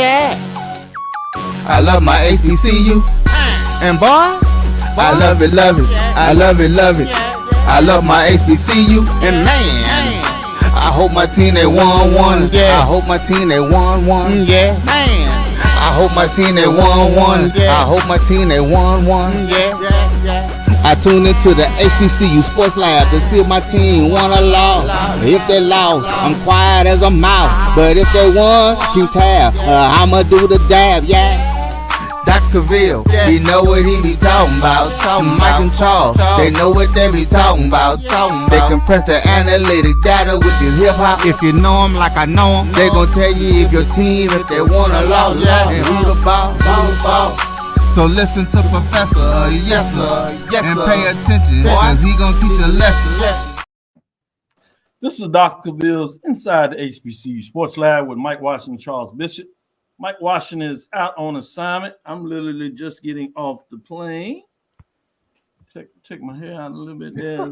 yeah. I love my HBCU. And boy, I love it, love it. I love it, love it. I love my HBCU. And man, I hope my team they won one. I hope my team they won one. Yeah, man. I hope my team they won one. I hope my team they won one. I tune into the HBCU Sports Lab to see if my team won or lost. If they lost, I'm quiet as a mouse. But if they won, keep tab. I'ma do the dab, yeah. Dr. Cavil, he know what he be talking about. Mike and Charles, they know what they be talking about. They compress the analytic data with this hip hop. If you know them like I know them, they gon' tell you if your team, if they won or lost, and who the ball. So listen to Professor, yes sir, and pay attention, cause he gon' teach a lesson. This is Dr. Cavil's Inside the HBCU Sports Lab with Mike Washington and Charles Bishop. Mike Washington is out on assignment. I'm literally just getting off the plane. Check my hair out a little bit there.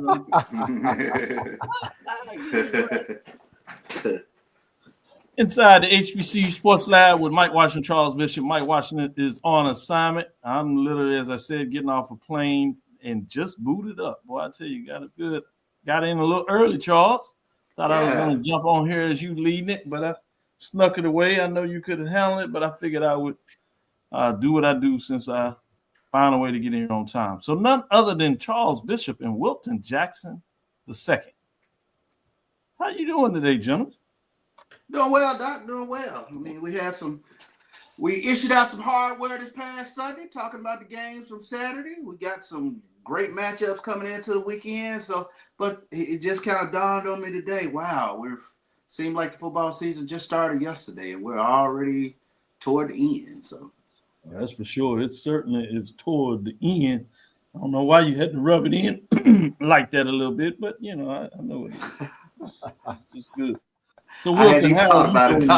Inside the HBCU Sports Lab with Mike Washington, Charles Bishop. Mike Washington is on assignment. I'm literally, as I said, getting off a plane and just booted up. Boy, I tell you, got it good. Got in a little early, Charles. Thought I was going to jump on here as you leading it, but I snuck it away. I know you could have handled it, but I figured I would do what I do since I found a way to get in here on time. So none other than Charles Bishop and Wilton Jackson II. How you doing today, gentlemen? Doing well, Doc. Doing well. I mean, we issued out some hardware this past Sunday, talking about the games from Saturday. We got some great matchups coming into the weekend. But it just kind of dawned on me today. Wow, seemed like the football season just started yesterday, and we're already toward the end. So that's for sure. It certainly is toward the end. I don't know why you had to rub it in like that a little bit, but I know it is. It's good. So Wilton, how are you doing?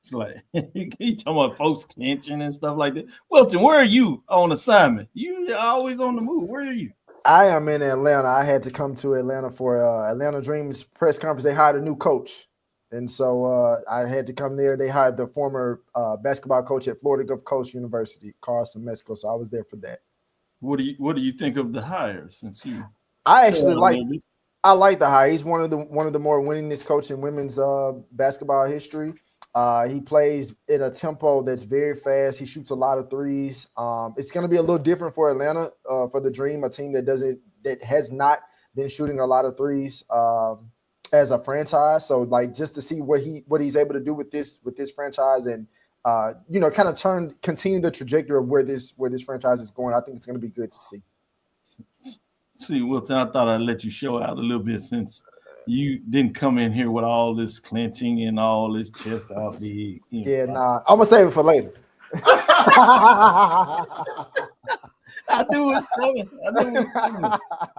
It's like you talking about folks clenching and stuff like that. Wilton, where are you on assignment? You always on the move. Where are you? I am in Atlanta. I had to come to Atlanta for Atlanta Dreams press conference. They hired a new coach, and so I had to come there. They hired the former basketball coach at Florida Gulf Coast University, Carson Mexico. So I was there for that. What do you think of the hire? Since you, I actually like the hire. He's one of the more winningest coach in women's basketball history. He plays in a tempo that's very fast. He shoots a lot of threes. It's going to be a little different for Atlanta, for the Dream, a team that has not been shooting a lot of threes as a franchise. So, like, just to see what he's able to do with this franchise, and kind of continue the trajectory of where this franchise is going. I think it's going to be good to see. See, Wilton, I thought I'd let you show out a little bit since you didn't come in here with all this clenching and all this chest out big. Yeah, nah. I'm gonna save it for later. I knew it was coming.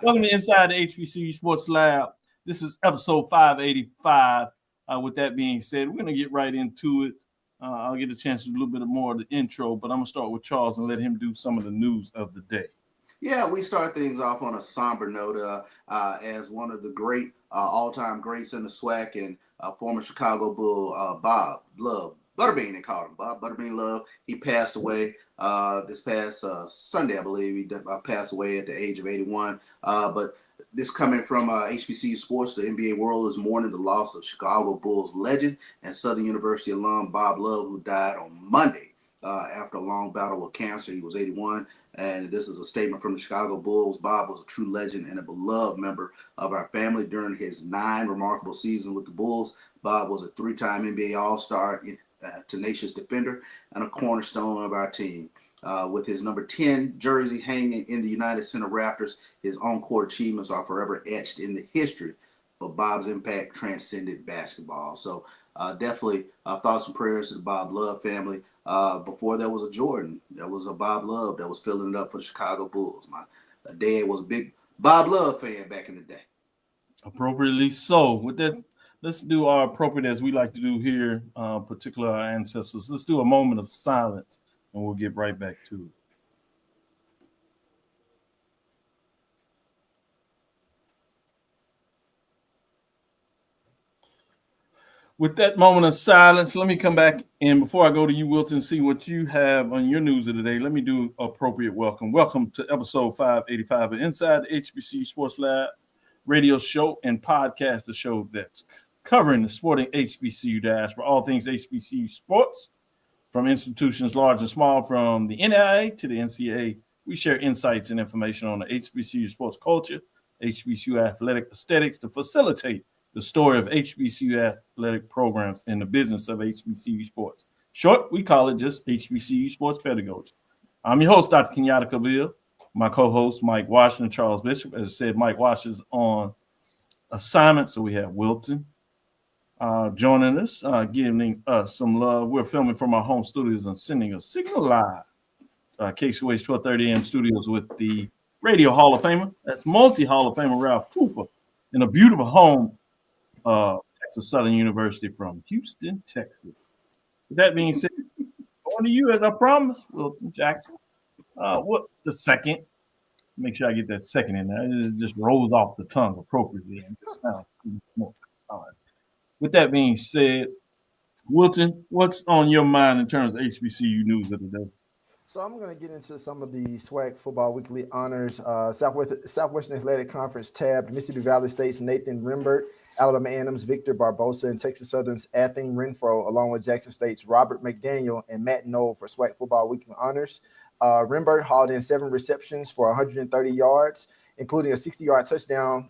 Welcome to Inside the HBCU Sports Lab. This is episode 585. With that being said, we're gonna get right into it. I'll get a chance to do a little bit more of the intro, but I'm gonna start with Charles and let him do some of the news of the day. Yeah, we start things off on a somber note as one of the great all-time greats in the SWAC and former Chicago Bull, Bob Love, Butterbean, they called him, Bob Butterbean Love. He passed away this past Sunday, I believe. He passed away at the age of 81. But this coming from HBCU Sports, the NBA world is mourning the loss of Chicago Bulls legend and Southern University alum Bob Love, who died on Monday after a long battle with cancer. He was 81. And this is a statement from the Chicago Bulls. Bob was a true legend and a beloved member of our family during his 9 remarkable seasons with the Bulls. Bob was a 3-time NBA All-Star, tenacious defender, and a cornerstone of our team. With his number 10 jersey hanging in the United Center rafters, his on-court achievements are forever etched in the history. But Bob's impact transcended basketball. So definitely thoughts and prayers to the Bob Love family. Before there was a Jordan, there was a Bob Love that was filling it up for the Chicago Bulls. My dad was a big Bob Love fan back in the day. Appropriately so. With that, let's do our appropriate, as we like to do here, particular our ancestors. Let's do a moment of silence, and we'll get right back to it. With that moment of silence, let me come back and before I go to you, Wilton, see what you have on your news of the day. Let me do appropriate welcome. Welcome to episode 585 of Inside the HBCU Sports Lab radio show and podcast, the show that's covering the sporting HBCU dash for all things HBCU sports, from institutions large and small, from the NAIA to the NCAA. We share insights and information on the HBCU sports culture, HBCU athletic aesthetics to facilitate the story of HBCU athletic programs and the business of HBCU sports. Short, we call it just HBCU sports pedagogy. I'm your host, Dr. Kenyatta Cavil. My co-host, Mike Washington, Charles Bishop. As I said, Mike Washington's on assignment, so we have Wilton joining us, giving us some love. We're filming from our home studios and sending a signal live. KCOH 1230 AM studios with the Radio Hall of Famer. That's multi-Hall of Famer Ralph Cooper in a beautiful home, Texas Southern University from Houston, Texas. With that being said, on to you as I promised, Wilton Jackson. What the second? Make sure I get that second in there. It just rolls off the tongue appropriately and just sounds more. With that being said, Wilton, what's on your mind in terms of HBCU news of the day? So I'm going to get into some of the SWAC Football Weekly honors. Southwestern Athletic Conference tabbed Mississippi Valley State's Nathan Rimbert, Alabama A&M's Victor Barbosa, and Texas Southern's Athing Renfro, along with Jackson State's Robert McDaniel and Matt Knoll for SWAC Football Weekly honors. Rimbert hauled in 7 receptions for 130 yards, including a 60-yard touchdown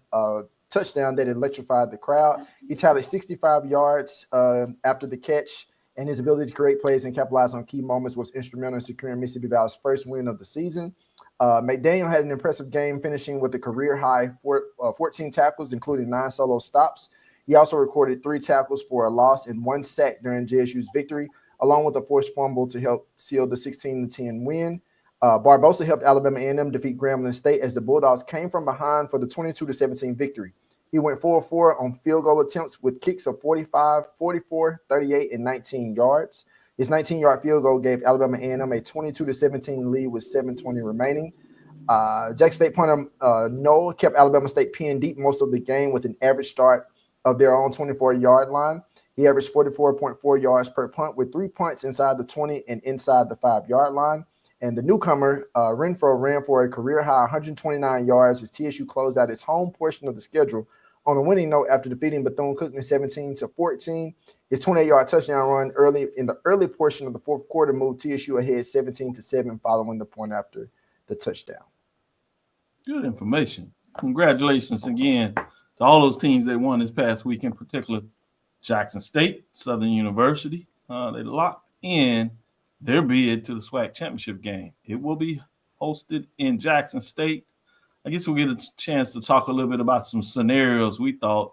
that electrified the crowd. He tallied 65 yards after the catch, and his ability to create plays and capitalize on key moments was instrumental in securing Mississippi Valley's first win of the season. McDaniel had an impressive game, finishing with a career-high 14 tackles, including 9 solo stops. He also recorded 3 tackles for a loss and 1 sack during JSU's victory, along with a forced fumble to help seal the 16-10 win. Barbosa helped Alabama A&M defeat Grambling State as the Bulldogs came from behind for the 22-17 victory. He went 4-4 on field goal attempts with kicks of 45, 44, 38, and 19 yards. His 19-yard field goal gave Alabama A&M a 22-17 lead with 7:20 remaining. Jackson State punter Noel kept Alabama State pinned deep most of the game with an average start of their own 24-yard line. He averaged 44.4 yards per punt with 3 punts inside the 20 and inside the 5-yard line. And the newcomer, Renfro, ran for a career-high 129 yards as TSU closed out its home portion of the schedule on a winning note after defeating Bethune-Cookman 17-14. His 28-yard touchdown run in the early portion of the fourth quarter moved TSU ahead 17-7 following the point after the touchdown. Good information. Congratulations again to all those teams that won this past week, in particular Jackson State, Southern University. They locked in their bid to the SWAC championship game. It will be hosted in Jackson State. I guess we'll get a chance to talk a little bit about some scenarios we thought,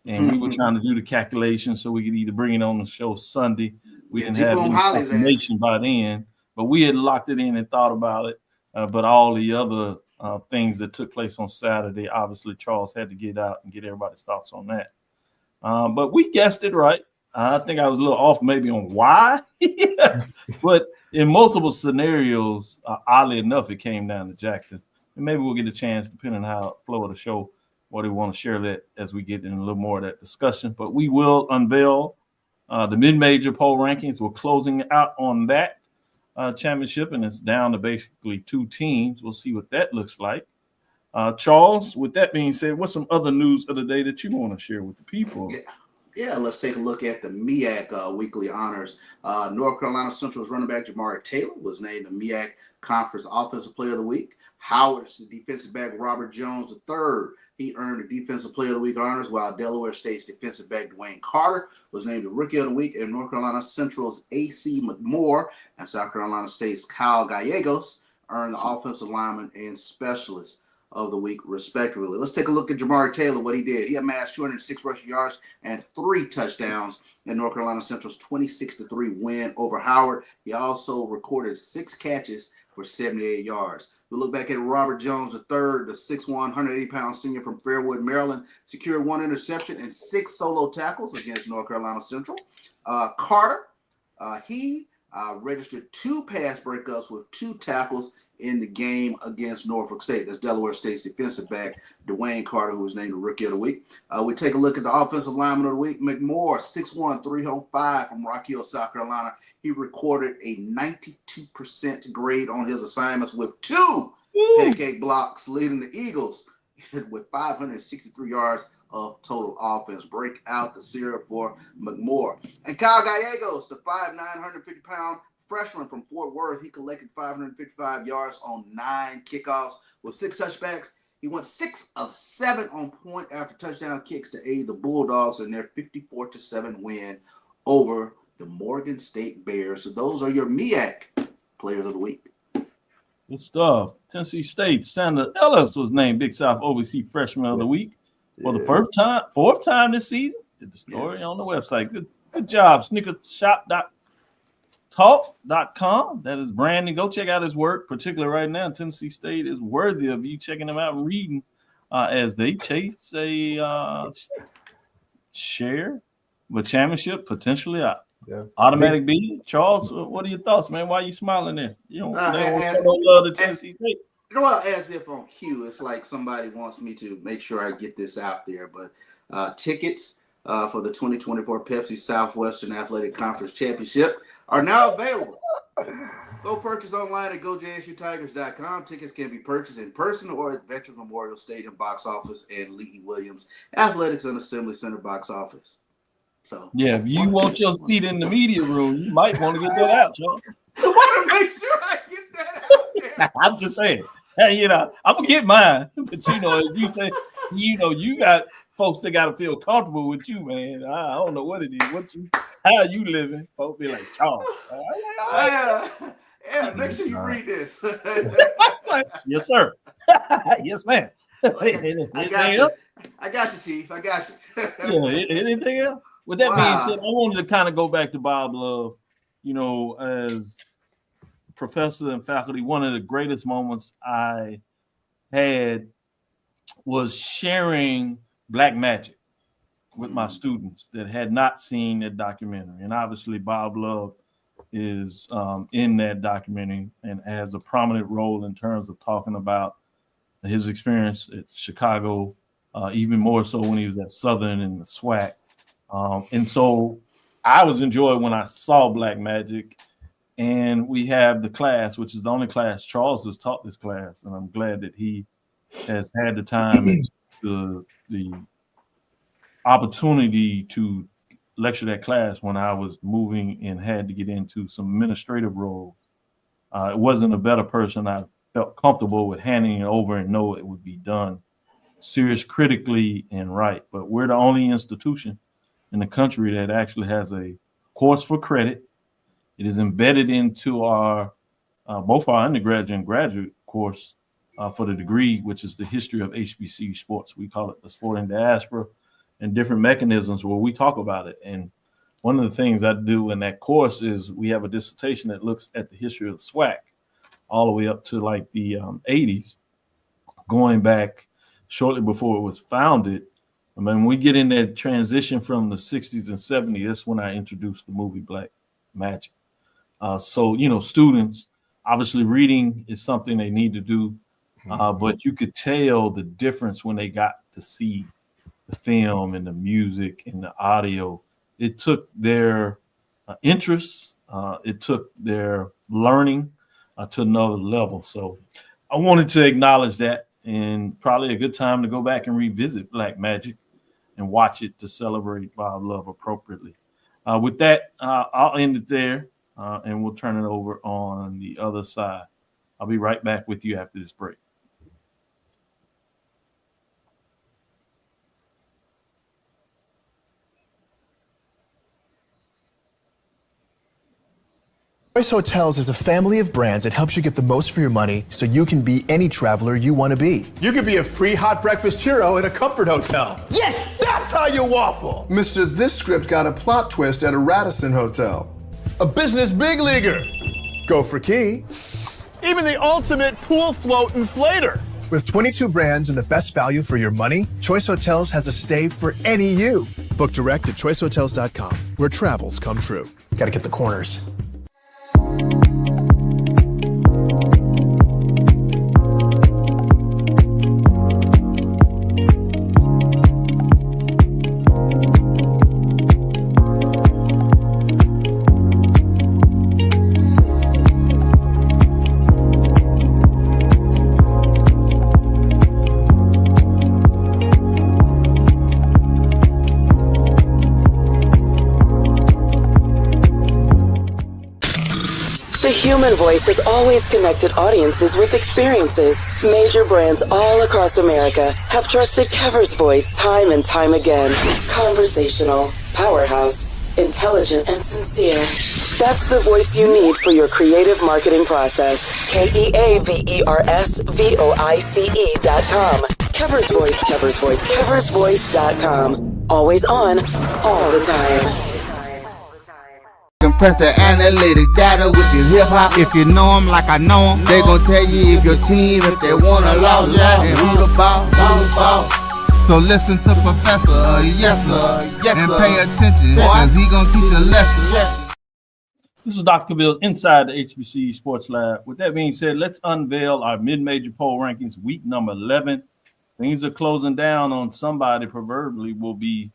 and we were trying to do the calculations so we could either bring it on the show Sunday. We didn't have any information by then, but we had locked it in and thought about it. But all the other things that took place on Saturday, obviously Charles had to get out and get everybody's thoughts on that. But we guessed it right. I think I was a little off maybe on why, but in multiple scenarios, oddly enough, it came down to Jackson. And maybe we'll get a chance, depending on how it flow of the show, what they want to share that as we get in a little more of that discussion. But we will unveil the mid-major poll rankings. We're closing out on that championship, and it's down to basically 2 teams. We'll see what that looks like. Charles, with that being said, what's some other news of the day that you want to share with the people? Yeah, let's take a look at the MEAC weekly honors. North Carolina Central's running back Jamari Taylor was named the MEAC Conference Offensive Player of the Week. Howard's defensive back Robert Jones III, he earned the Defensive Player of the Week honors, while Delaware State's defensive back Dwayne Carter was named the Rookie of the Week, and North Carolina Central's A.C. McMoore and South Carolina State's Kyle Gallegos earned the Offensive Lineman and Specialist of the Week, respectively. Let's take a look at Jamari Taylor, what he did. He amassed 206 rushing yards and 3 touchdowns in North Carolina Central's 26-3 win over Howard. He also recorded 6 catches for 78 yards. We look back at Robert Jones III, the 6'1", 180-pound senior from Fairwood, Maryland, secured 1 interception and 6 solo tackles against North Carolina Central. Carter, he registered 2 pass breakups with 2 tackles in the game against Norfolk State. That's Delaware State's defensive back, Dwayne Carter, who was named the Rookie of the Week. We take a look at the offensive lineman of the week, McMoore, 6'1", 305 from Rock Hill, South Carolina. He recorded a 92% grade on his assignments with 2 pancake blocks, leading the Eagles with 563 yards of total offense. Break out the syrup for McMoore. And Kyle Gallegos, the 5'9", 150-pound freshman from Fort Worth. He collected 555 yards on 9 kickoffs with 6 touchbacks. He went 6 of 7 on point after touchdown kicks to aid the Bulldogs in their 54-7 win over the Morgan State Bears. So those are your MEAC players of the week. Good stuff. Tennessee State, Sandra Ellis was named Big South OVC Freshman of the Week for the fourth time this season. Did the story on the website. Good job. Sneakershop.talk.com. That is Brandon. Go check out his work, particularly right now. Tennessee State is worthy of you checking them out and reading as they chase a share of a championship potentially out. Yeah. Automatic B. Charles, what are your thoughts, man? Why are you smiling there? You don't love the Tennessee State. You know what? As if on cue, it's like somebody wants me to make sure I get this out there. But tickets for the 2024 Pepsi Southwestern Athletic Conference Championship are now available. Go purchase online at GoJSUTigers.com. Tickets can be purchased in person or at Veterans Memorial Stadium box office and Lee Williams Athletics and Assembly Center box office. So yeah, if you want your seat in the media room, you might want to get that out, Charles. I want to make sure I get that out there. I'm just saying. Hey, I'm gonna get mine, but if you say, you got folks that gotta feel comfortable with you, man. I don't know what it is. How you living? Folks be like, Charles. Yeah, make sure you read this. Yes, sir. Yes, ma'am. I got you, Chief. I got you. Anything else? With that being said, I wanted to kind of go back to Bob Love, as professor and faculty. One of the greatest moments I had was sharing Black Magic with my students that had not seen that documentary. And obviously Bob Love is in that documentary and has a prominent role in terms of talking about his experience at Chicago, even more so when he was at Southern and the SWAC. And so I was enjoying when I saw Black Magic, and we have the class, which is the only class Charles has taught this class. And I'm glad that he has had the time and the opportunity to lecture that class when I was moving and had to get into some administrative roles. It wasn't a better person I felt comfortable with handing it over and know it would be done serious, critically, and right. But we're the only institution in the country that actually has a course for credit. It is embedded into our both our undergraduate and graduate course for the degree, which is the history of HBCU sports. We call it the sporting diaspora, and different mechanisms where we talk about it. And one of the things I do in that course is we have a dissertation that looks at the history of the SWAC all the way up to like the 80s, going back shortly before it was founded. I mean, when we get in that transition from the 60s and 70s, that's when I introduced the movie Black Magic. So, students, obviously reading is something they need to do, but you could tell the difference when they got to see the film and the music and the audio. It took their interests, it took their learning to another level. So I wanted to acknowledge that, and probably a good time to go back and revisit Black Magic and watch it to celebrate Bob Love appropriately. With that, I'll end it there, and we'll turn it over on the other side. I'll be right back with you after this break. Choice Hotels is a family of brands that helps you get the most for your money so you can be any traveler you want to be. You could be a free hot breakfast hero at a comfort hotel. Yes! That's how you waffle. Mr. This script got a plot twist at a Radisson hotel. A business big leaguer. Go for key. Even the ultimate pool float inflator. With 22 brands and the best value for your money, Choice Hotels has a stay for any you. Book direct at choicehotels.com, where travels come true. Gotta get the corners. Human Voice has always connected audiences with experiences. Major brands all across America have trusted Kever's voice time and time again. Conversational, powerhouse, intelligent, and sincere. That's the voice you need for your creative marketing process. KeversVoice.com. Kever's Voice, Kever's Voice, KeversVoice.com. Always on, all the time. Compress the analytic data with the hip hop. If you know them like I know them, they gon' tell you if your team, if they wanna lose, and who the ball. So listen to Professor, yes sir, and pay attention, cause he gon' teach a lesson. This is Dr. Cavil inside the HBCU Sports Lab. With that being said, let's unveil our mid-major poll rankings, week number 11. Things are closing down on somebody, proverbially, will be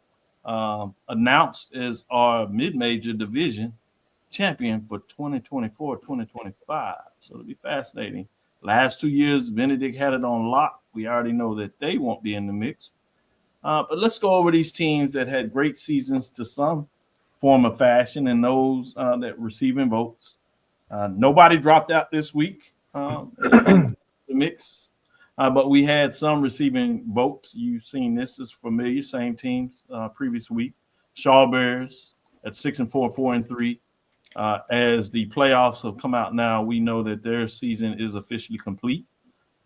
announced as our mid-major division champion for 2024-2025. So it'll be fascinating. Last 2 years, Benedict had it on lock. We already know that they won't be in the mix. But let's go over these teams that had great seasons to some form of fashion and those that receiving votes. Nobody dropped out this week in the mix, but we had some receiving votes. You've seen this is familiar, same teams previous week. Shaw Bears at 6-4, 4-3. As the playoffs have come out now, we know that their season is officially complete.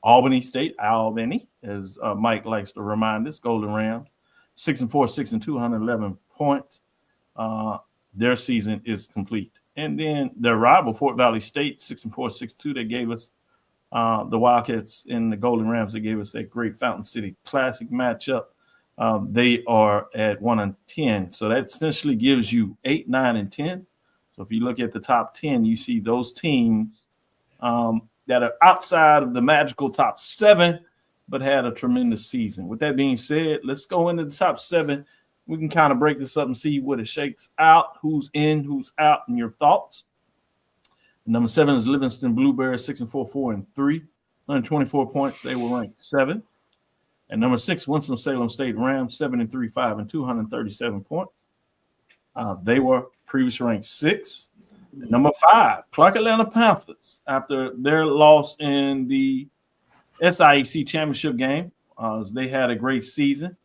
Albany State, Albany, as Mike likes to remind us, Golden Rams, 6-4, 6-2, 111 points. Their season is complete. And then their rival, Fort Valley State, 6-4, 6-2, they gave us the Wildcats and the Golden Rams. They gave us that great Fountain City Classic matchup. They are at 1-10. So that essentially gives you 8, 9, and 10. So if you look at the top 10, you see those teams that are outside of the magical top 7, but had a tremendous season. With that being said, let's go into the top 7. We can kind of break this up and see what it shakes out, who's in, who's out, and your thoughts. Number 7 is Livingston Blueberries, 6-4, 4-3, 124 points. They were ranked 7. And number 6, Winston-Salem State Rams, 7-3, 5-2, 237 points. They were previously ranked 6. Number 5, Clark Atlanta Panthers, after their loss in the SIAC championship game. They had a great season.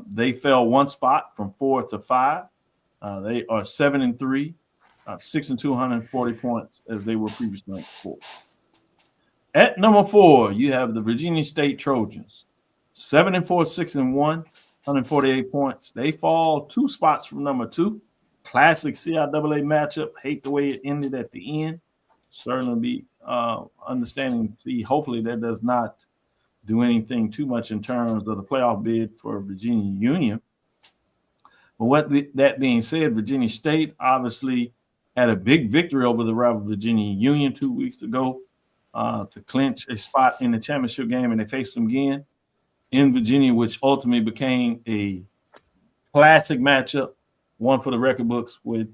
They fell one spot from 4 to 5. They are 7-3, 6-2, 140 points, as they were previously ranked 4. At number 4, you have the Virginia State Trojans, 7-4, 6-1, 148 points. They fall 2 spots from number 2. Classic CIAA matchup. Hate the way it ended at the end. Certainly be understanding to see. Hopefully that does not do anything too much in terms of the playoff bid for Virginia Union. But that being said, Virginia State obviously had a big victory over the rival Virginia Union 2 weeks ago to clinch a spot in the championship game, and they faced them again in Virginia, which ultimately became a classic matchup, one for the record books, with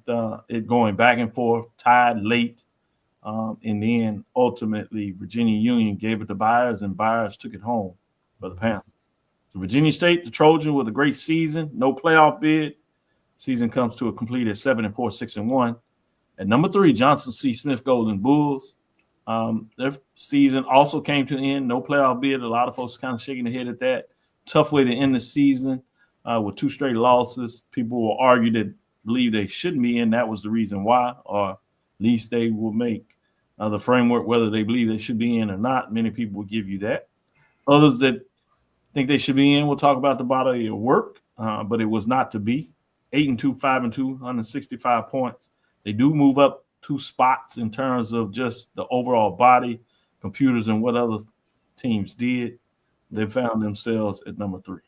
it going back and forth, tied late. And then ultimately Virginia Union gave it to Byers, and Byers took it home for the Panthers. So Virginia State, the Trojan, with a great season, no playoff bid. Season comes to a complete at 7-4, 6-1. At number 3, Johnson C. Smith Golden Bulls. Their season also came to an end, no playoff bid. A lot of folks kind of shaking their head at that. Tough way to end the season with 2 straight losses. People will argue that believe they shouldn't be in. That was the reason why, or at least they will make the framework whether they believe they should be in or not. Many people will give you that. Others that think they should be in will talk about the body of work, but it was not to be. 8-2, 5-2, 165 points. They do move up 2 spots in terms of just the overall body, computers, and what other teams did. They found themselves at number 3.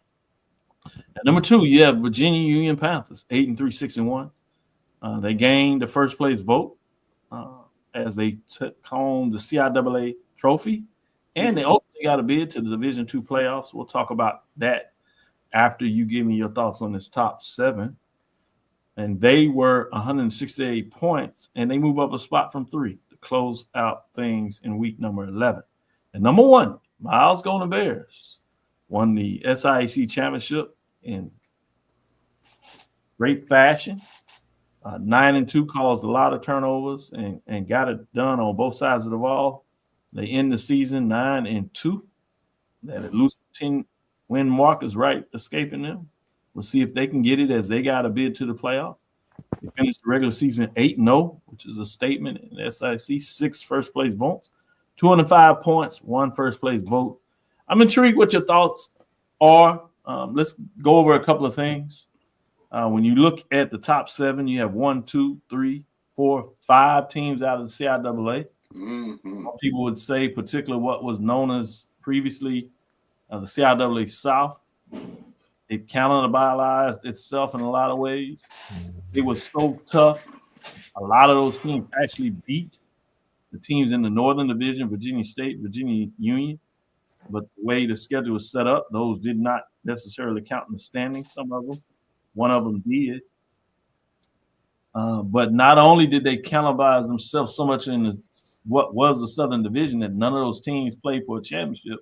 At number 2, you have Virginia Union Panthers, 8-3, 6-1. They gained the first place vote as they took home the CIAA trophy, and they ultimately got a bid to the Division II playoffs. We'll talk about that after you give me your thoughts on this top 7. And they were 168 points, and they move up a spot from 3 to close out things in week number 11. And number 1, Miles Golden Bears won the SIAC championship in great fashion. 9-2 caused a lot of turnovers and got it done on both sides of the ball. They end the season 9-2. That elusive 10-win mark is right escaping them. We'll see if they can get it as they got a bid to the playoffs. They finished the regular season 8-0, which is a statement in the SIC. 6 first-place votes, 205 points, 1 first-place vote. I'm intrigued what your thoughts are. Let's go over a couple of things. When you look at the top 7, you have 1, 2, 3, 4, 5 teams out of the CIAA. Mm-hmm. People would say, particularly what was known as previously the CIAA South. It cannibalized itself in a lot of ways. It was so tough. A lot of those teams actually beat the teams in the Northern Division, Virginia State, Virginia Union. But the way the schedule was set up, those did not necessarily count in the standings, some of them. One of them did. But not only did they cannibalize themselves so much in what was the Southern Division that none of those teams played for a championship,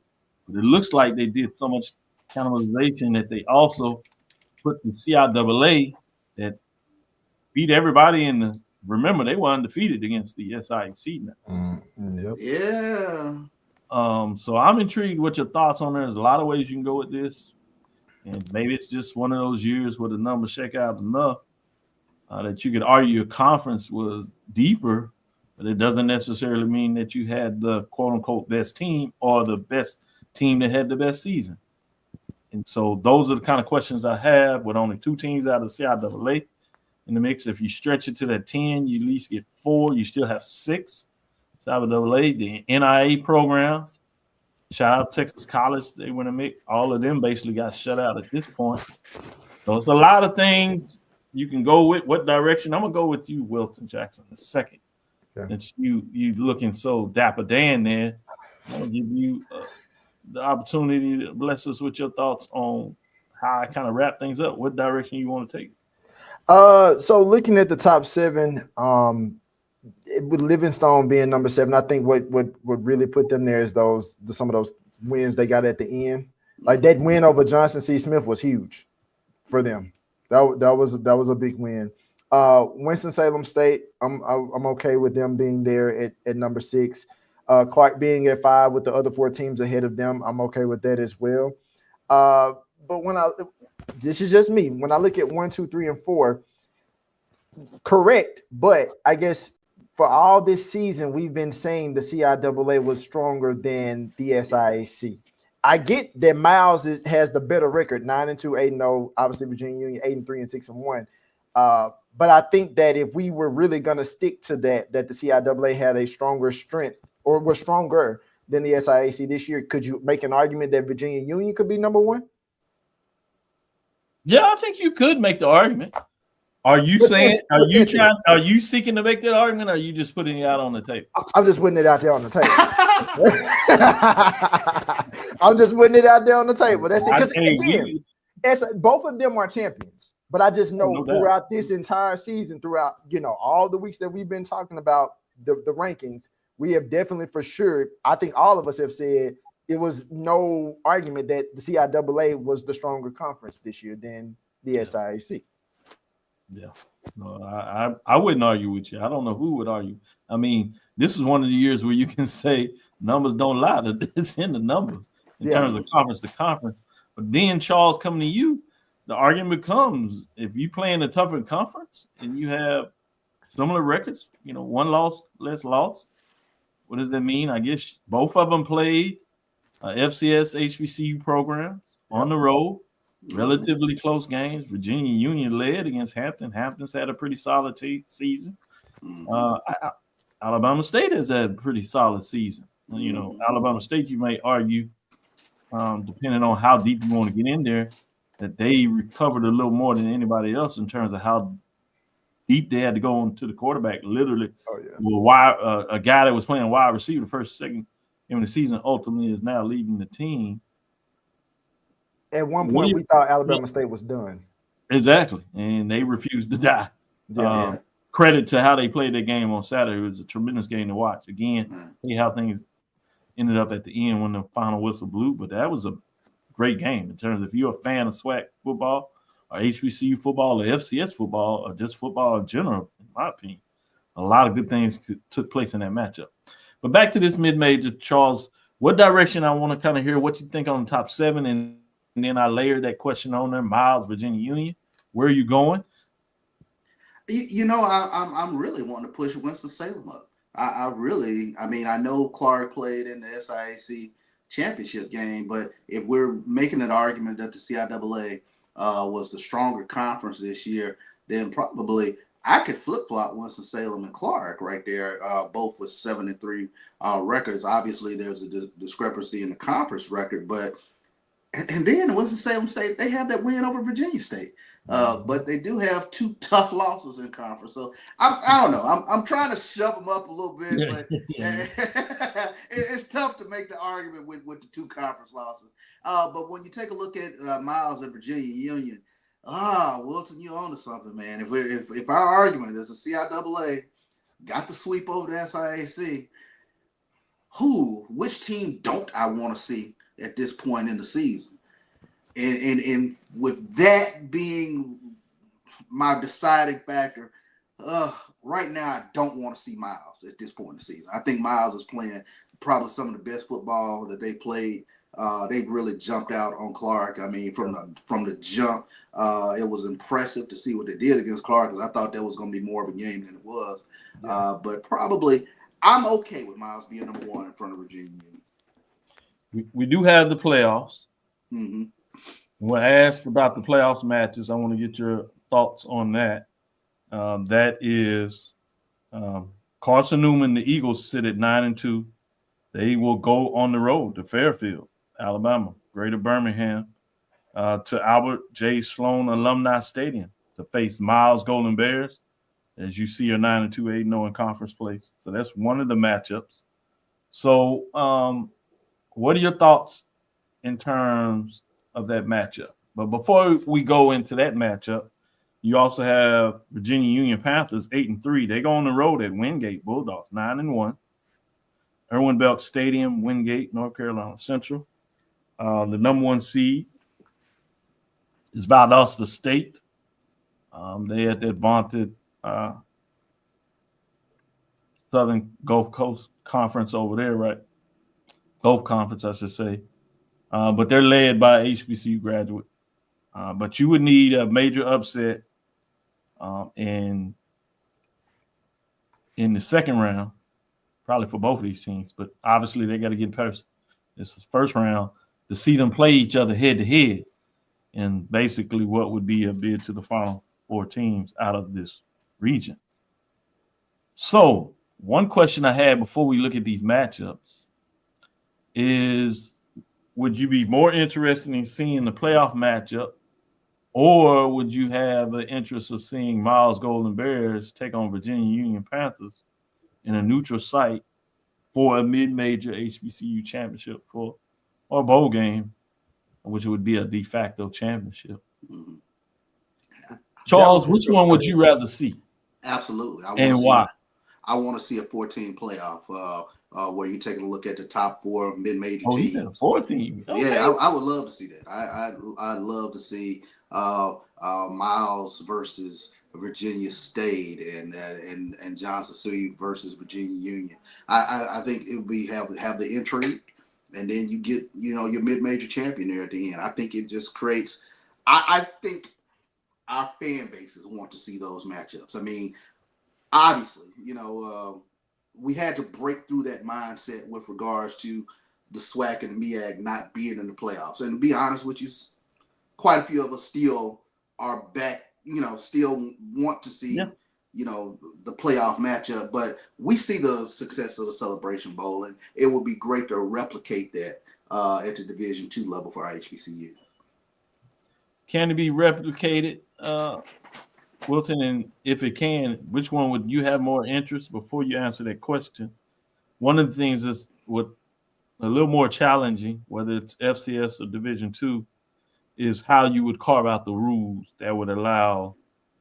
but it looks like they did so much cannibalization that they also put the CIAA that beat everybody in the. Remember, they were undefeated against the SIC now. Yep. Yeah. So I'm intrigued what your thoughts on there. There's a lot of ways you can go with this. And maybe it's just one of those years where the numbers shake out enough that you could argue your conference was deeper, but it doesn't necessarily mean that you had the quote-unquote best team or the best team that had the best season. And so those are the kind of questions I have with only 2 teams out of the CIAA in the mix. If you stretch it to that 10, you at least get 4. You still have 6. CIAA, the NIA programs. Shout out Texas College. They went and make all of them basically got shut out at this point. So it's a lot of things you can go with. What direction? I'm gonna go with you, Wilton Jackson, the second. Okay. Since you looking so dapper Dan there, I'm gonna give you the opportunity to bless us with your thoughts on how I kind of wrap things up. What direction you want to take? So looking at the top 7, with Livingstone being number 7, I think what really put them there is some of those wins they got at the end. Like that win over Johnson C. Smith was huge for them. That was a big win. Winston-Salem State, I'm okay with them being there at number 6. Clark being at 5 with the other 4 teams ahead of them, I'm okay with that as well. But this is just me. When I look at 1, 2, 3, and 4, correct. But I guess for all this season, we've been saying the CIAA was stronger than the SIAC. I get that Miles has the better record, 9-2, 8-0. Obviously, Virginia Union 8-3 and 6-1. But I think that if we were really going to stick to that the CIAA had a stronger strength or was stronger than the SIAC this year, could you make an argument that Virginia Union could be number 1? Yeah, I think you could make the argument. Are you saying? Are you seeking to make that argument? Or are you just putting it out on the table? I'm just putting it out there on the table. I'm just putting it out there on the table. That's it. Because again, both of them are champions. But I just know throughout this entire season, throughout all the weeks that we've been talking about the rankings, we have definitely for sure. I think all of us have said it was no argument that the CIAA was the stronger conference this year than the SIAC. Yeah, no, I wouldn't argue with you. I don't know who would argue. I mean, this is one of the years where you can say numbers don't lie. It's in the numbers in terms of conference to conference. But then, Charles, coming to you, the argument becomes if you play in a tougher conference and you have similar records, 1 loss, less loss, what does that mean? I guess both of them played FCS, HBCU programs on the road. Relatively close games. Virginia Union led against Hampton. Hampton's had a pretty solid season. Alabama State has had a pretty solid season. Alabama State, you may argue, depending on how deep you want to get in there, that they recovered a little more than anybody else in terms of how deep they had to go into the quarterback. Literally, a guy that was playing wide receiver first, second in the season ultimately is now leading the team. At one point, we thought Alabama State was done. Exactly, and they refused to die. Credit to how they played their game on Saturday. It was a tremendous game to watch. Again, see how things ended up at the end when the final whistle blew, but that was a great game in terms of if you're a fan of SWAC football or HBCU football or FCS football or just football in general, in my opinion. A lot of good things took place in that matchup. But back to this mid-major, Charles, what direction I want to kind of hear what you think on the top 7, and then I layered that question on there. Miles, Virginia Union, where are you going? I'm really wanting to push Winston-Salem up. I mean, I know Clark played in the SIAC championship game, but if we're making an argument that the CIAA was the stronger conference this year, then probably I could flip-flop Winston-Salem and Clark right there, both with 7-3 records. Obviously, there's a discrepancy in the conference record, but and then Winston-Salem State, they have that win over Virginia State. But they do have 2 tough losses in conference. So I don't know. I'm trying to shove them up a little bit, but it's tough to make the argument with the 2 conference losses. But when you take a look at Miles and Virginia Union, Wilton, you on to something, man. If our argument is the CIAA got the sweep over the SIAC, which team don't I want to see at this point in the season? And with that being my deciding factor, right now I don't want to see Miles at this point in the season. I think Miles is playing probably some of the best football that they played. They've really jumped out on Clark. I mean, from the jump, it was impressive to see what they did against Clark, because I thought that was going to be more of a game than it was. But probably I'm okay with Miles being number 1 in front of Virginia Union. We do have the playoffs. Mm-hmm. When asked about the playoffs matches, I want to get your thoughts on that. That is Carson Newman, the Eagles sit at 9-2. They will go on the road to Fairfield, Alabama, Greater Birmingham, to Albert J. Sloan Alumni Stadium to face Miles Golden Bears. As you see, are 9-2, 8-0 in conference play. So that's one of the matchups. So what are your thoughts in terms of that matchup? But before we go into that matchup, you also have Virginia Union Panthers 8-3. They go on the road at Wingate Bulldogs 9-1. Irwin Belk Stadium, Wingate, North Carolina Central. The number 1 seed is Valdosta State. They had that vaunted Southern Gulf Coast Conference over there, right? Gulf Conference, I should say. But they're led by HBCU graduate. But you would need a major upset in the second round, probably for both of these teams. But obviously, they got to get past this first round to see them play each other head-to-head, and basically what would be a bid to the final 4 teams out of this region. So one question I had before we look at these matchups is, would you be more interested in seeing the playoff matchup, or would you have an interest of seeing Miles Golden Bears take on Virginia Union Panthers in a neutral site for a mid-major HBCU championship or a bowl game, which would be a de facto championship? Mm-hmm. Charles, which one would you rather see? Absolutely. Why? I want to see a 14 playoff where you're taking a look at the top 4 mid-major teams. He said 14. Okay. Yeah, I would love to see that. I'd love to see Miles versus Virginia State and Johnson City versus Virginia Union. I think it would be have the intrigue, and then you get your mid-major champion there at the end. I think it just creates. I think our fan bases want to see those matchups. I mean, obviously, we had to break through that mindset with regards to the SWAC and the MEAG not being in the playoffs. And to be honest with you, quite a few of us still are back, still want to see, the playoff matchup. But we see the success of the Celebration Bowl, and it would be great to replicate that at the Division II level for our HBCU. Can it be replicated, Wilton? And if it can, which one would you have more interest? Before you answer that question, one of the things that's what a little more challenging, whether it's FCS or Division II, is how you would carve out the rules that would allow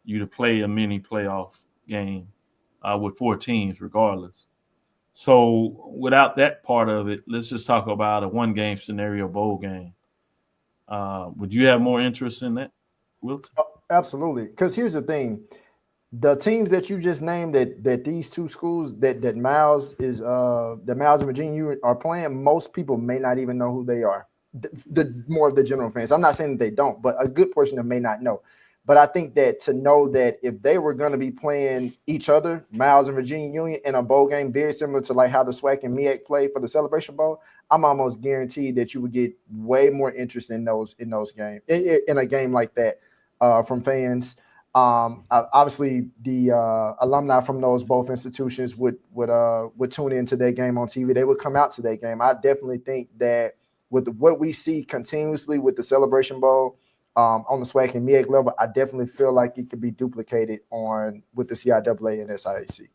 you to play a mini playoff game with 4 teams regardless. So without that part of it, let's just talk about a 1-game scenario bowl game. Would you have more interest in that? Wilton? Absolutely. Because here's the thing. The teams that you just named that these two schools that Miles and Virginia are playing, most people may not even know who they are. The more of the general fans. I'm not saying that they don't, but a good portion of them may not know. But I think that to know that if they were going to be playing each other, Miles and Virginia Union, in a bowl game, very similar to like how the SWAC and MEAC played for the Celebration Bowl, I'm almost guaranteed that you would get way more interest in those games, in a game like that, from fans. Obviously, the alumni from those both institutions would tune into their game on TV. They would come out to their game. I definitely think that with what we see continuously with the Celebration Bowl, on the SWAC and MEAC level, I definitely feel like it could be duplicated with the CIAA and SIAC.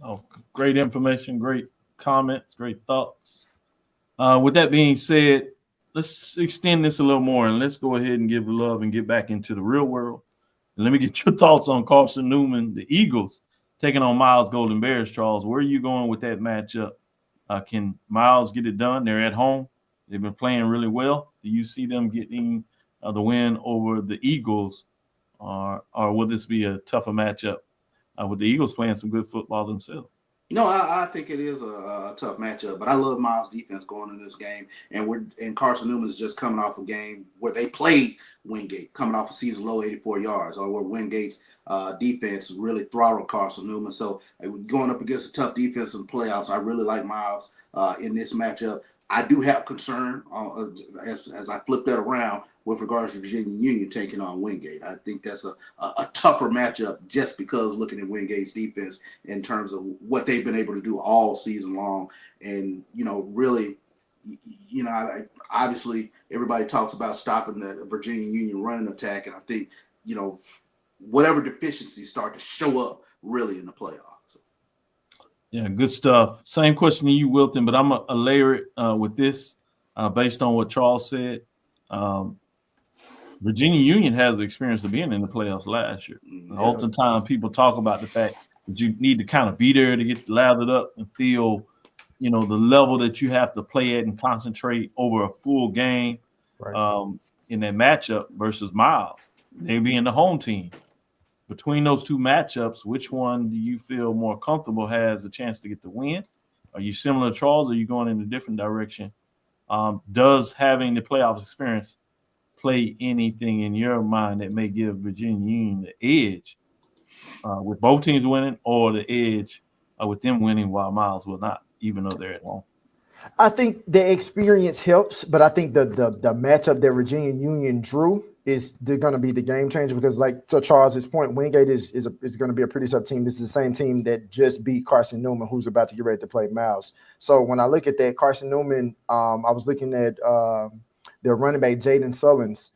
Oh, great information, great comments, great thoughts. With that being said, let's extend this a little more and let's go ahead and give love and get back into the real world. And let me get your thoughts on Carson Newman, the Eagles, taking on Miles Golden Bears. Charles, where are you going with that matchup? Can Miles get it done? They're at home. They've been playing really well. Do you see them getting the win over the Eagles, or will this be a tougher matchup with the Eagles playing some good football themselves? No, I think it is a tough matchup, but I love Miles' defense going in this game, and Carson Newman is just coming off a game where they played Wingate, coming off a season low 84 yards, or where Wingate's defense really throttled Carson Newman. So going up against a tough defense in the playoffs, I really like Miles in this matchup. I do have concern as I flip that around with regards to Virginia Union taking on Wingate. I think that's a tougher matchup just because looking at Wingate's defense in terms of what they've been able to do all season long. And, really, obviously everybody talks about stopping the Virginia Union running attack. And I think, whatever deficiencies start to show up really in the playoffs. Yeah, good stuff. Same question to you, Wilton, but I'm going to layer it with this based on what Charles said. Virginia Union has the experience of being in the playoffs last year. Yeah. Oftentimes people talk about the fact that you need to kind of be there to get lathered up and feel, the level that you have to play at and concentrate over a full game in that matchup versus Miles. They being the home team. Between those two matchups, which one do you feel more comfortable has a chance to get the win? Are you similar to Charles, or are you going in a different direction? Does having the playoffs experience play anything in your mind that may give Virginia Union the edge with both teams winning, or the edge with them winning while Miles will not, even though they're at home? I think the experience helps, but I think the matchup that Virginia Union drew is they're going to be the game changer, because, like, to Charles's point, Wingate is going to be a pretty tough team. This is the same team that just beat Carson Newman, who's about to get ready to play Miles. So when I look at that, Carson Newman, I was looking at their running back, Jaden Sullins.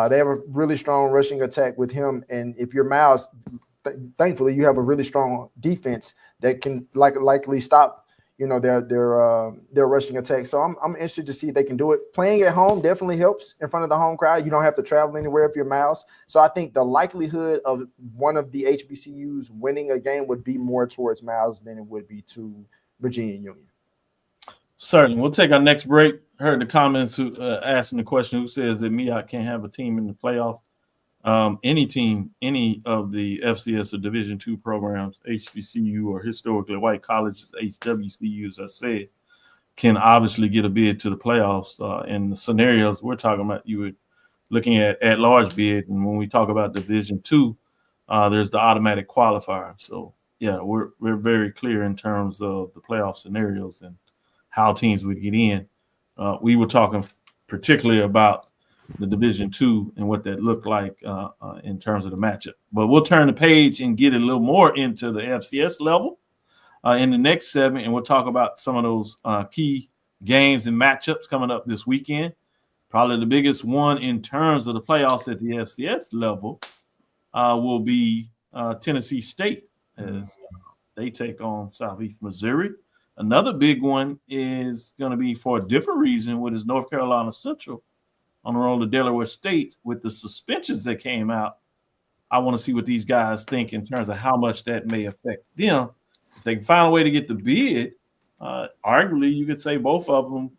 They have a really strong rushing attack with him. And if you're Miles, thankfully, you have a really strong defense that can likely stop, their rushing attack. So I'm interested to see if they can do it. Playing at home definitely helps in front of the home crowd. You don't have to travel anywhere if you're Miles. So I think the likelihood of one of the HBCUs winning a game would be more towards Miles than it would be to Virginia Union. Certainly. We'll take our next break. Heard the comments asking the question, who says that MEAC can't have a team in the playoff? Any team, any of the FCS or Division II programs, HBCU or historically white colleges, HWCUs, I said, can obviously get a bid to the playoffs. In the scenarios we're talking about, you were looking at large bid. And when we talk about Division II, there's the automatic qualifier. So, yeah, we're very clear in terms of the playoff scenarios and how teams would get in. We were talking particularly about the Division II and what that looked like in terms of the matchup. But we'll turn the page and get a little more into the FCS level in the next segment, and we'll talk about some of those key games and matchups coming up this weekend. Probably the biggest one in terms of the playoffs at the FCS level will be Tennessee State as they take on Southeast Missouri. Another big one is going to be for a different reason, which is North Carolina Central on the road to Delaware State with the suspensions that came out. I want to see what these guys think in terms of how much that may affect them. If they can find a way to get the bid, arguably you could say both of them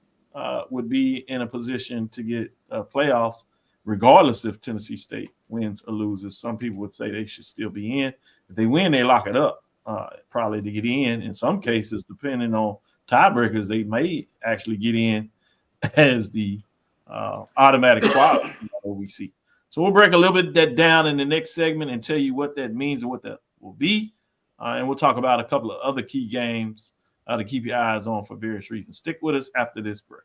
would be in a position to get playoffs. regardless if Tennessee State wins or loses. Some people would say they should still be in. If they win, they lock it up, probably to get in. In some cases, depending on tiebreakers, they may actually get in as the automatic qualifier we see. So we'll break a little bit of that down in the next segment and tell you what that means and what that will be. And we'll talk about a couple of other key games to keep your eyes on for various reasons. Stick with us after this break.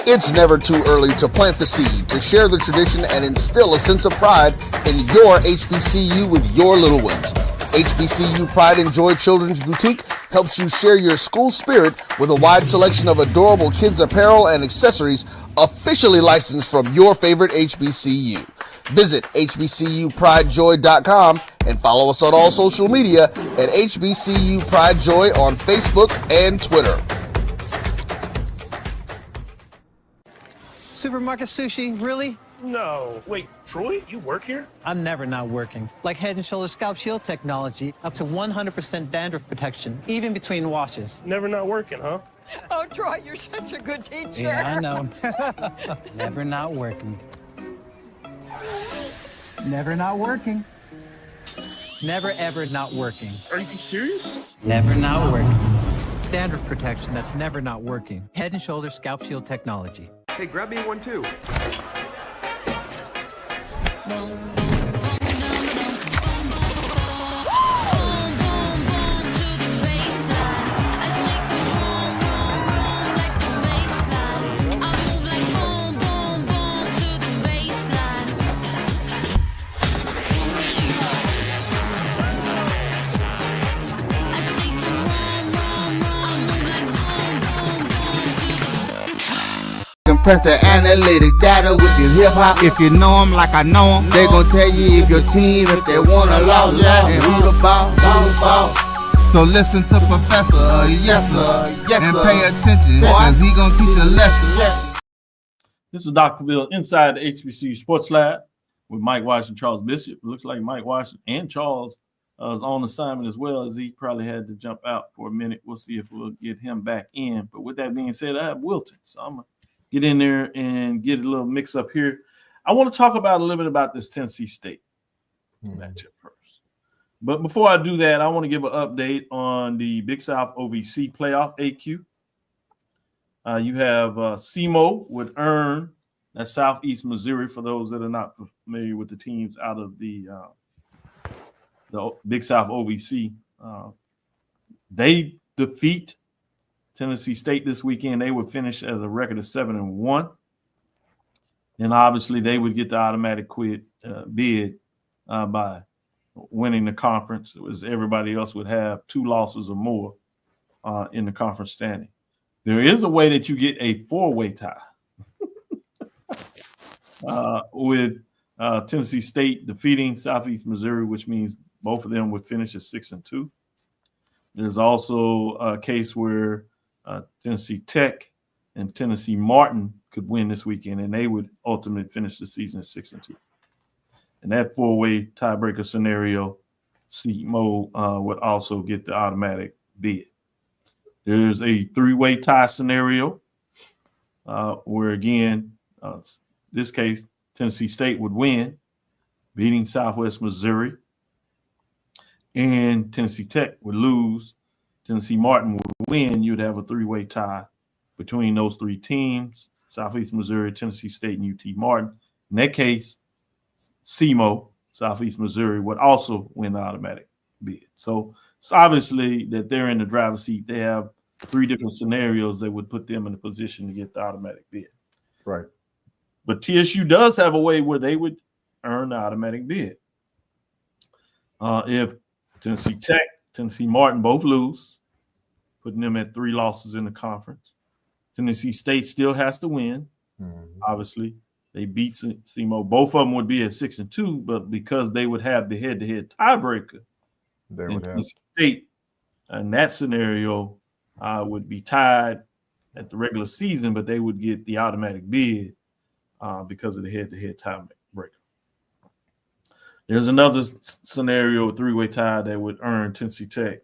It's never too early to plant the seed, to share the tradition, and instill a sense of pride in your HBCU with your little ones. HBCU Pride and Joy Children's Boutique helps you share your school spirit with a wide selection of adorable kids' apparel and accessories officially licensed from your favorite HBCU. Visit hbcupridejoy.com and follow us on all social media at HBCU Pride Joy on Facebook and Twitter. Supermarket sushi, really? No. Wait, Troy, you work here? I'm never not working. Like Head & Shoulders Scalp Shield technology, up to 100% dandruff protection, even between washes. Never not working, huh? Oh, Troy, you're such a good teacher. Yeah, I know. Never not working. Never not working. Never ever not working. Are you serious? Never not working. Dandruff protection that's never not working. Head & Shoulders Scalp Shield technology. Hey, grab me one too. Press the analytic data with your hip hop. If you know them like I know them, they gon' tell you if your team, if they wanna lose, and who the ball. So listen to Professor, yes sir, and pay attention, cause he gon' teach a lesson. This is Dr. Cavil inside the HBCU Sports Lab with Mike Washington, Charles Bishop. It looks like Mike Washington and Charles is on assignment as well, as he probably had to jump out for a minute. We'll see if we'll get him back in. But with that being said, I have Wilton, so I'm gonna get in there and get a little mix up here. I want to talk about a little bit about this Tennessee State matchup first. But before I do that, I want to give an update on the Big South OVC playoff AQ. You have SEMO would earn that Southeast Missouri, for those that are not familiar with the teams out of the Big South OVC. They defeat Tennessee State this weekend. They would finish as a record of 7-1. And obviously they would get the automatic bid by winning the conference, as everybody else would have 2 losses or more in the conference standing. There is a way that you get a 4-way tie with Tennessee State defeating Southeast Missouri, which means both of them would finish at 6-2. There's also a case where Tennessee Tech and Tennessee Martin could win this weekend, and they would ultimately finish the season at 6-2. And that 4-way tiebreaker scenario, SEMO would also get the automatic bid. There's a 3-way tie scenario where, again, this case, Tennessee State would win, beating Southwest Missouri, and Tennessee Tech would lose. Tennessee Martin would win. You'd have a 3-way tie between those 3 teams, Southeast Missouri, Tennessee State, and UT Martin. In that case, SEMO, Southeast Missouri, would also win the automatic bid. So it's obviously that they're in the driver's seat. They have 3 different scenarios that would put them in a position to get the automatic bid. Right. But TSU does have a way where they would earn the automatic bid. If Tennessee Tech, Tennessee Martin both lose, putting them at 3 losses in the conference. Tennessee State still has to win. Obviously, they beat SEMO. Both of them would be at 6-2, but because they would have the head-to-head tiebreaker, Tennessee State in that scenario would be tied at the regular season, but they would get the automatic bid because of the head-to-head tiebreaker. There's another scenario, a 3-way tie that would earn Tennessee Tech,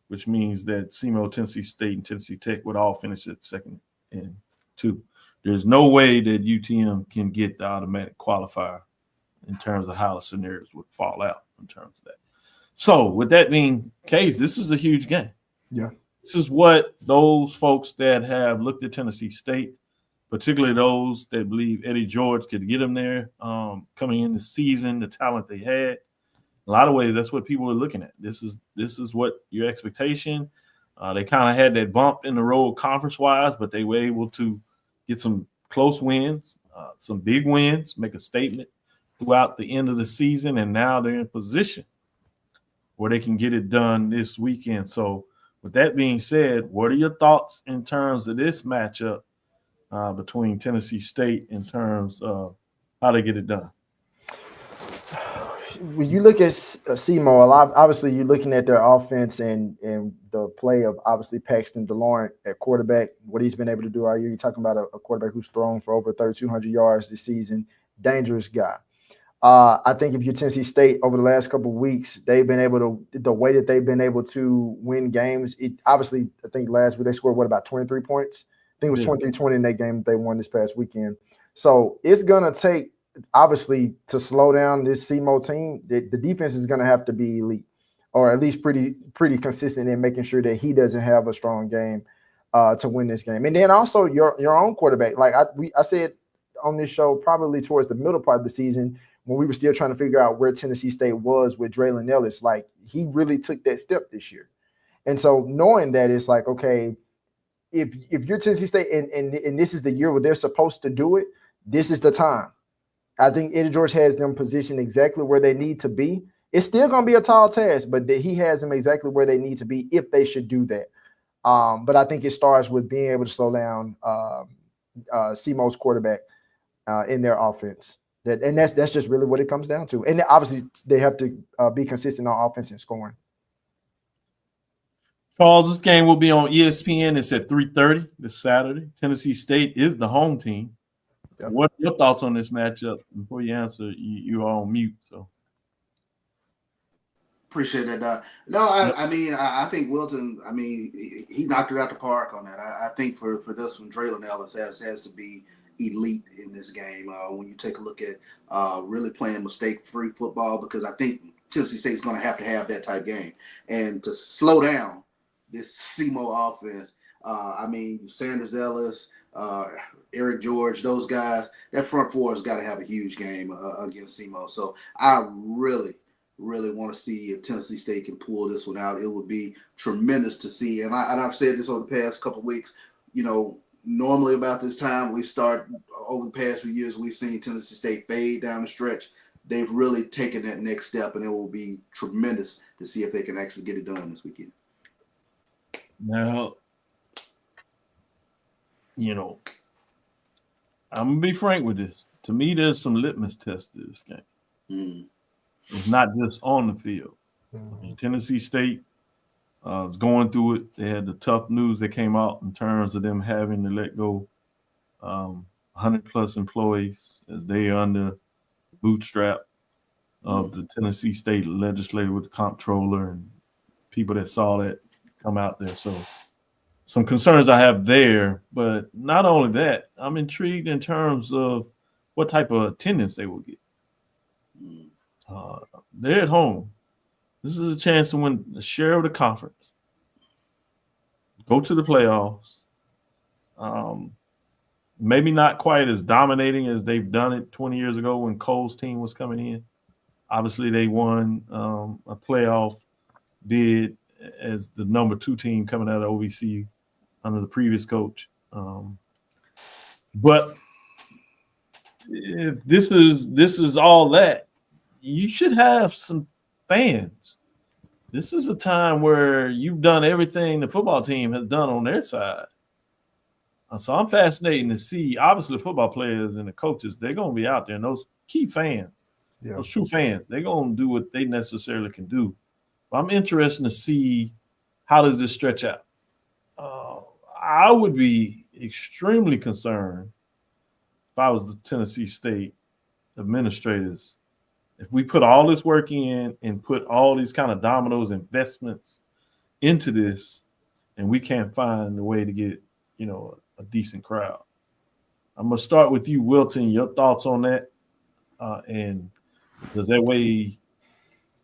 which means that SEMO, Tennessee State, and Tennessee Tech would all finish at 2nd and 2. there's no way that UTM can get the automatic qualifier in terms of how the scenarios would fall out in terms of that. So with that being the case, this is a huge game. Yeah. This is what those folks that have looked at Tennessee State, particularly those that believe Eddie George could get them there coming in the season, the talent they had. A lot of ways, that's what people are looking at. This is what your expectation. They kind of had that bump in the road conference-wise, but they were able to get some close wins, some big wins, make a statement throughout the end of the season, and now they're in position where they can get it done this weekend. So with that being said, what are your thoughts in terms of this matchup between Tennessee State in terms of how they get it done? When you look at SEMO, obviously you're looking at their offense and the play of obviously Paxton DeLauren at quarterback, what he's been able to do all year. You're talking about a quarterback who's thrown for over 3,200 yards this season, dangerous guy. I think if you're Tennessee State over the last couple of weeks, they've been able to, the way that they've been able to win games, obviously I think last week they scored, about 23 points? I think it was 23-20 in that game that they won this past weekend. So it's going to take, obviously, to slow down this SEMO team, the defense is going to have to be elite, or at least pretty consistent in making sure that he doesn't have a strong game to win this game. And then also your own quarterback. Like I said on this show, probably towards the middle part of the season, when we were still trying to figure out where Tennessee State was with Draylon Ellis, like he really took that step this year. And so knowing that, it's like, okay, if you're Tennessee State and this is the year where they're supposed to do it, this is the time. I think Eddie George has them positioned exactly where they need to be. It's still going to be a tall task, but he has them exactly where they need to be if they should do that. But I think it starts with being able to slow down SEMO's quarterback in their offense. That's just really what it comes down to. And obviously they have to be consistent on offense and scoring. Charles, this game will be on ESPN. It's at 3:30 this Saturday. Tennessee State is the home team. Yep. What are your thoughts on this matchup? Before you answer, you are on mute. So appreciate that, Doc. No, I mean, I think Wilton, I mean, he knocked it out the park on that. I think for this one, Draylon Ellis has to be elite in this game. When you take a look at really playing mistake-free football, because I think Tennessee State's going to have that type game. And to slow down this SEMO offense, I mean, Sanders Ellis, Eric George, those guys, that front four has got to have a huge game against SEMO. So I really want to see if Tennessee State can pull this one out. It would be tremendous to see. And I've said this over the past couple of weeks, normally about this time, over the past few years, we've seen Tennessee State fade down the stretch. They've really taken that next step, and it will be tremendous to see if they can actually get it done this weekend. Now, I'm going to be frank with this. To me, there's some litmus tests to this game. Mm. It's not just on the field. I mean, Tennessee State is going through it. They had the tough news that came out in terms of them having to let go 100-plus employees as they are under bootstrap of the Tennessee State legislature with the comptroller and people that saw that come out there. So some concerns I have there, but not only that, I'm intrigued in terms of what type of attendance they will get. They're at home. This is a chance to win a share of the conference, go to the playoffs. Maybe not quite as dominating as they've done it 20 years ago when Cole's team was coming in. Obviously, they won a playoff bid as the number 2 team coming out of OVC under the previous coach. But if this is all that, you should have some fans. This is a time where you've done everything the football team has done on their side. So I'm fascinated to see, obviously, the football players and the coaches, they're going to be out there. And those key fans, those true fans, they're going to do what they necessarily can do. But I'm interested to see how does this stretch out. I would be extremely concerned if I was the Tennessee State administrators. If we put all this work in and put all these kind of dominoes investments into this, and we can't find a way to get, a decent crowd. I'm gonna start with you, Wilton. Your thoughts on that, and does that weigh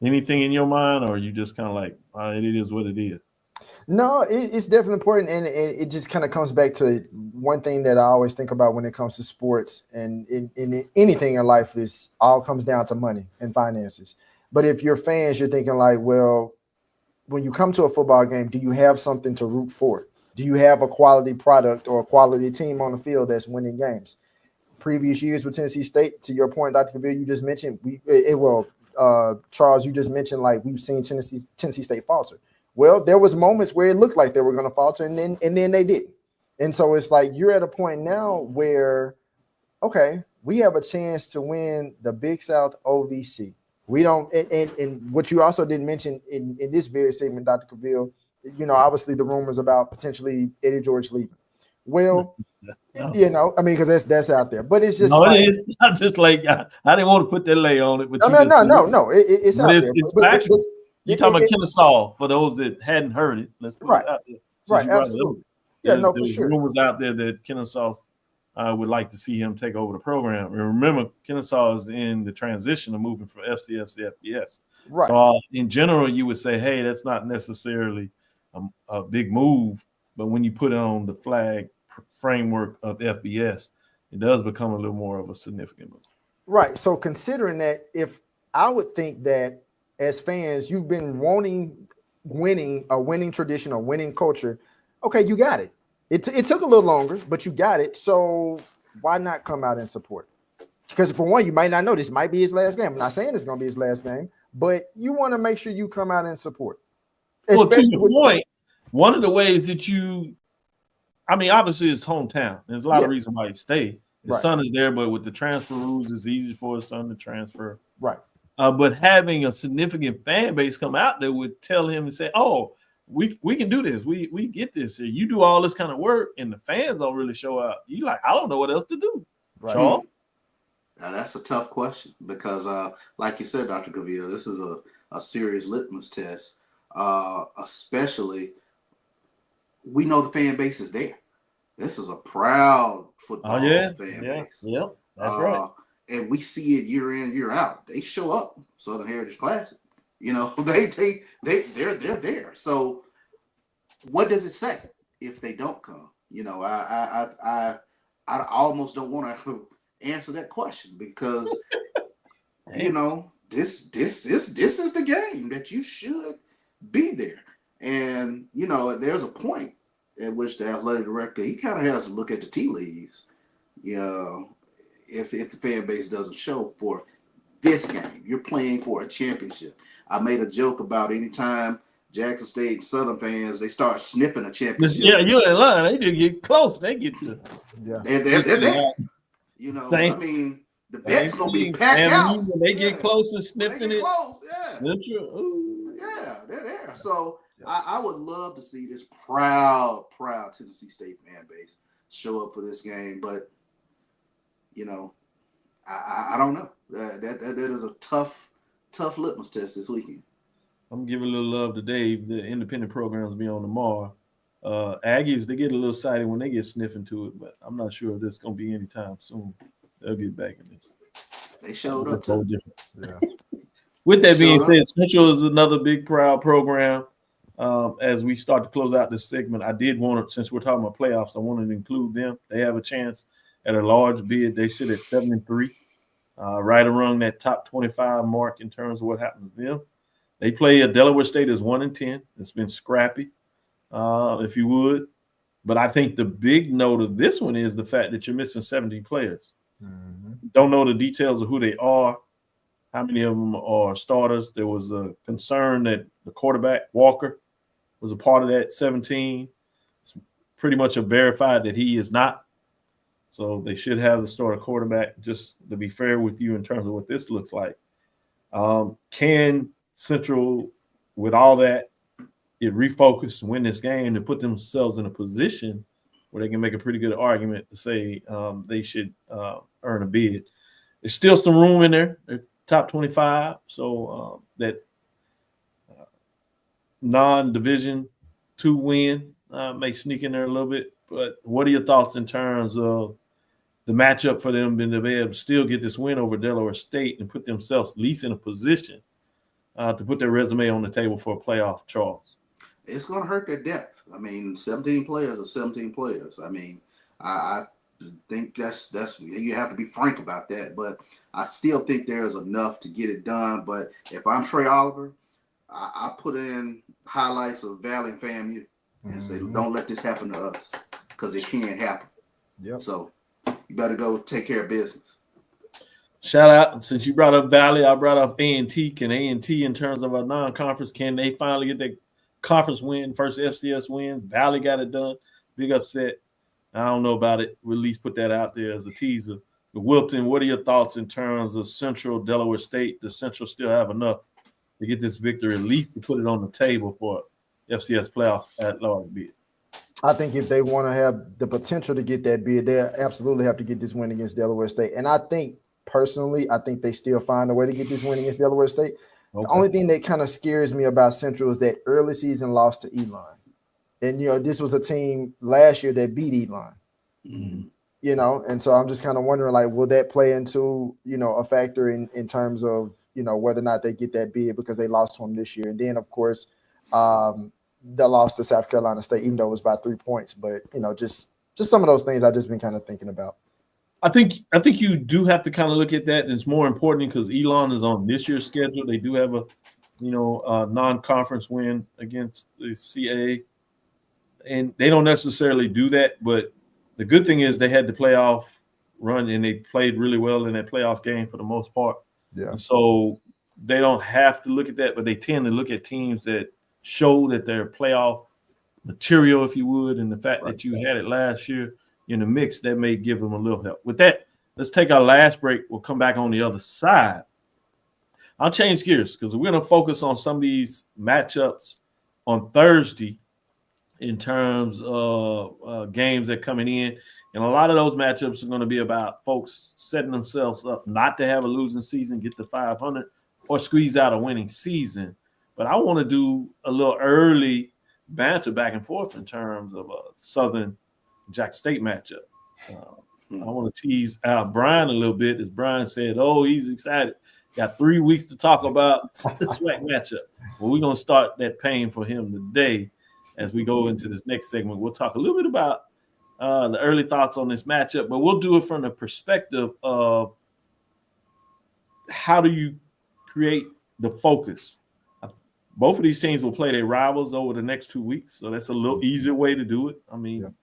anything in your mind, or are you just kind of like, it is what it is? No, it's definitely important, and it just kind of comes back to one thing that I always think about when it comes to sports and in anything in life is all comes down to money and finances. But if you're fans, you're thinking like, well, when you come to a football game, do you have something to root for? Do you have a quality product or a quality team on the field that's winning games? Previous years with Tennessee State, to your point, Dr. Cavil, you just mentioned, Charles, you just mentioned like we've seen Tennessee State falter. Well, there was moments where it looked like they were going to falter, and then they didn't. And so it's like you're at a point now where, okay, we have a chance to win the Big South OVC. We don't, and what you also didn't mention in this very segment, Dr. Cavil, obviously the rumors about potentially Eddie George leaving. Well, I mean, because that's out there, but it's just it's not just like I didn't want to put that lay on it, but no, it's out there. It's factual. You're talking about Kennesaw, for those that hadn't heard it. Let's put it out there. Right, absolutely. For sure. Rumors out there that Kennesaw would like to see him take over the program. And remember, Kennesaw is in the transition of moving from FCS to FBS. Right. So in general, you would say, hey, that's not necessarily a big move, but when you put it on the flag framework of FBS, it does become a little more of a significant move. Right. So considering that, if I would think that as fans, you've been wanting a winning tradition, a winning culture. Okay, you got it. It took a little longer, but you got it. So why not come out and support? Because for one, you might not know this might be his last game. I'm not saying it's going to be his last game, but you want to make sure you come out and support. Well, to your point, one of the ways that obviously it's hometown. There's a lot of reasons why he stayed. His son is there, but with the transfer rules, it's easy for his son to transfer. Right. But having a significant fan base come out there would tell him and say, oh, we can do this. We get this. You do all this kind of work, and the fans don't really show up. You like, I don't know what else to do. Right. Charles? Now, that's a tough question because, like you said, Dr. Cavil, this is a serious litmus test, especially we know the fan base is there. This is a proud football fan base. Yeah, that's right. And we see it year in, year out. They show up Southern Heritage Classic. They're there. So what does it say if they don't come? I almost don't want to answer that question because this is the game that you should be there. And there's a point at which the athletic director, he kind of has to look at the tea leaves. If the fan base doesn't show for this game, you're playing for a championship. I made a joke about anytime Jackson State and Southern fans, they start sniffing a championship. Yeah, you're in line. They do get close. They get to. Yeah, they're there. I mean, the bet's gonna be packed out when they get close and sniffing it. Yeah, they're there. So I would love to see this proud Tennessee State fan base show up for this game, but I don't know. That is a tough litmus test this weekend. I'm gonna give a little love to Dave. The independent programs be on tomorrow. Aggies, they get a little excited when they get sniffing to it, but I'm not sure if this is gonna be anytime soon. They'll get back in this. They showed up too. With that being said, Central is another big proud program. As we start to close out this segment, I did want to, since we're talking about playoffs, I wanted to include them. They have a chance at a large bid. They sit at 7-3, right around that top 25 mark in terms of what happened to them. They play at Delaware State as 1-10. It's been scrappy, if you would. But I think the big note of this one is the fact that you're missing 17 players. Mm-hmm. Don't know the details of who they are, how many of them are starters. There was a concern that the quarterback, Walker, was a part of that 17. It's pretty much verified that he is not. So they should have the starter quarterback, just to be fair with you in terms of what this looks like. Can Central, with all that, refocus and win this game to put themselves in a position where they can make a pretty good argument to say they should earn a bid? There's still some room in there. They're top 25, so that non-Division 2 win may sneak in there a little bit. But what are your thoughts in terms of the matchup for them been to be able to still get this win over Delaware State and put themselves at least in a position to put their resume on the table for a playoff, Charles? It's going to hurt their depth. I mean, 17 players are 17 players. I mean, I think that's you have to be frank about that. But I still think there is enough to get it done. But if I'm Trey Oliver, I put in highlights of Valley and FAMU and say, don't let this happen to us, because it can't happen. Yep. So you better go take care of business. Shout out, since you brought up Valley, I brought up A&T. Can A&T, in terms of a non-conference, can they finally get their conference win, first FCS win? Valley got it done. Big upset. I don't know about it. We'll at least put that out there as a teaser. But Wilton, what are your thoughts in terms of Central Delaware State? Does Central still have enough to get this victory, at least to put it on the table for FCS playoffs at large bid? I think if they want to have the potential to get that bid, they absolutely have to get this win against Delaware State. And I think, personally, they still find a way to get this win against Delaware State. Okay. The only thing that kind of scares me about Central is that early season loss to Elon. And, this was a team last year that beat Elon. Mm-hmm. And so I'm just kind of wondering, will that play into, a factor in terms of, whether or not they get that bid because they lost to them this year. And then, of course, the loss to South Carolina State, even though it was by 3 points. But, just some of those things I've just been kind of thinking about. I think you do have to kind of look at that. And it's more important because Elon is on this year's schedule. They do have a non-conference win against the CAA. And they don't necessarily do that. But the good thing is they had the playoff run and they played really well in that playoff game for the most part. Yeah. So they don't have to look at that, but they tend to look at teams that show that they're playoff material, if you would, and the fact that you had it last year in the mix, that may give them a little help. With that, let's take our last break. We'll come back on the other side. I'll change gears because we're going to focus on some of these matchups on Thursday in terms of games that are coming in. And a lot of those matchups are going to be about folks setting themselves up not to have a losing season, get to 500, or squeeze out a winning season. But I want to do a little early banter back and forth in terms of a Southern Jack State matchup. I want to tease out Brian a little bit, as Brian said, he's excited. Got 3 weeks to talk about the SWAC matchup. Well, we're going to start that pain for him today as we go into this next segment. We'll talk a little bit about the early thoughts on this matchup, but we'll do it from the perspective of how do you create the focus. Both of these teams will play their rivals over the next 2 weeks, so that's a little easier way to do it. I mean,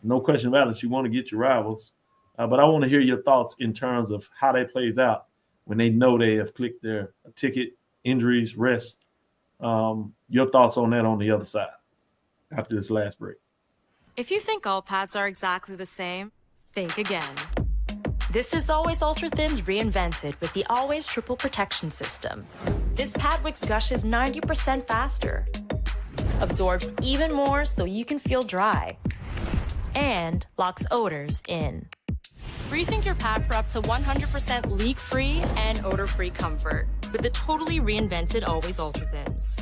no question about it. You want to get your rivals, but I want to hear your thoughts in terms of how that plays out when they know they have clicked their ticket, injuries, rest. Your thoughts on that on the other side after this last break. If you think all pads are exactly the same, think again. This is Always Ultra Thins reinvented with the Always Triple Protection System. This pad wicks gushes 90% faster, absorbs even more so you can feel dry, and locks odors in. Rethink your pad for up to 100% leak-free and odor-free comfort with the totally reinvented Always Ultra Thins.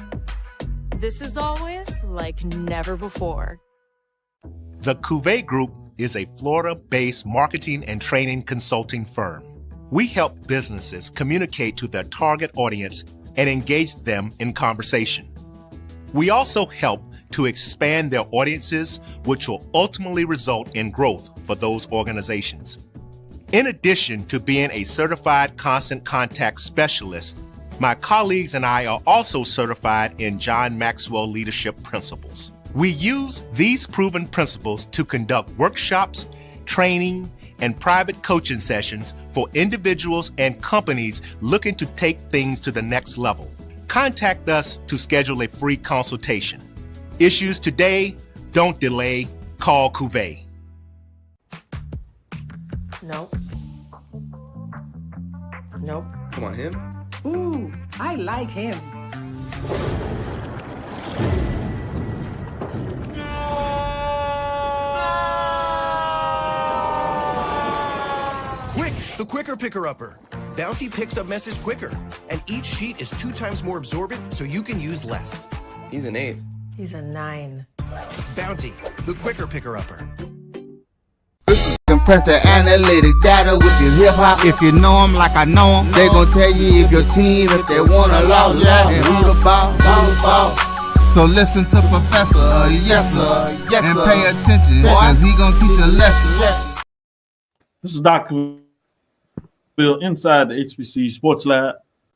This is always like never before. The Cavil Group is a Florida-based marketing and training consulting firm. We help businesses communicate to their target audience and engage them in conversation. We also help to expand their audiences, which will ultimately result in growth for those organizations. In addition to being a certified constant contact specialist, my colleagues and I are also certified in John Maxwell Leadership Principles. We use these proven principles to conduct workshops, training, and private coaching sessions for individuals and companies looking to take things to the next level. Contact us to schedule a free consultation. Issues today, don't delay, call Cavil. Nope. Nope. Come on, him? Ooh, I like him. Quick, the quicker picker-upper. Bounty picks up messes quicker, and each sheet is 2 times more absorbent so you can use less. He's an 8. He's a 9. Bounty, the quicker picker-upper. Press the analytic data with your hip hop. If you know them like I know them, they gon' tell you if your team, if they wanna love, and who the ball. So listen to Professor, yes sir, and pay attention, cause he gon' teach a lesson. This is Dr. Bill inside the HBCU Sports Lab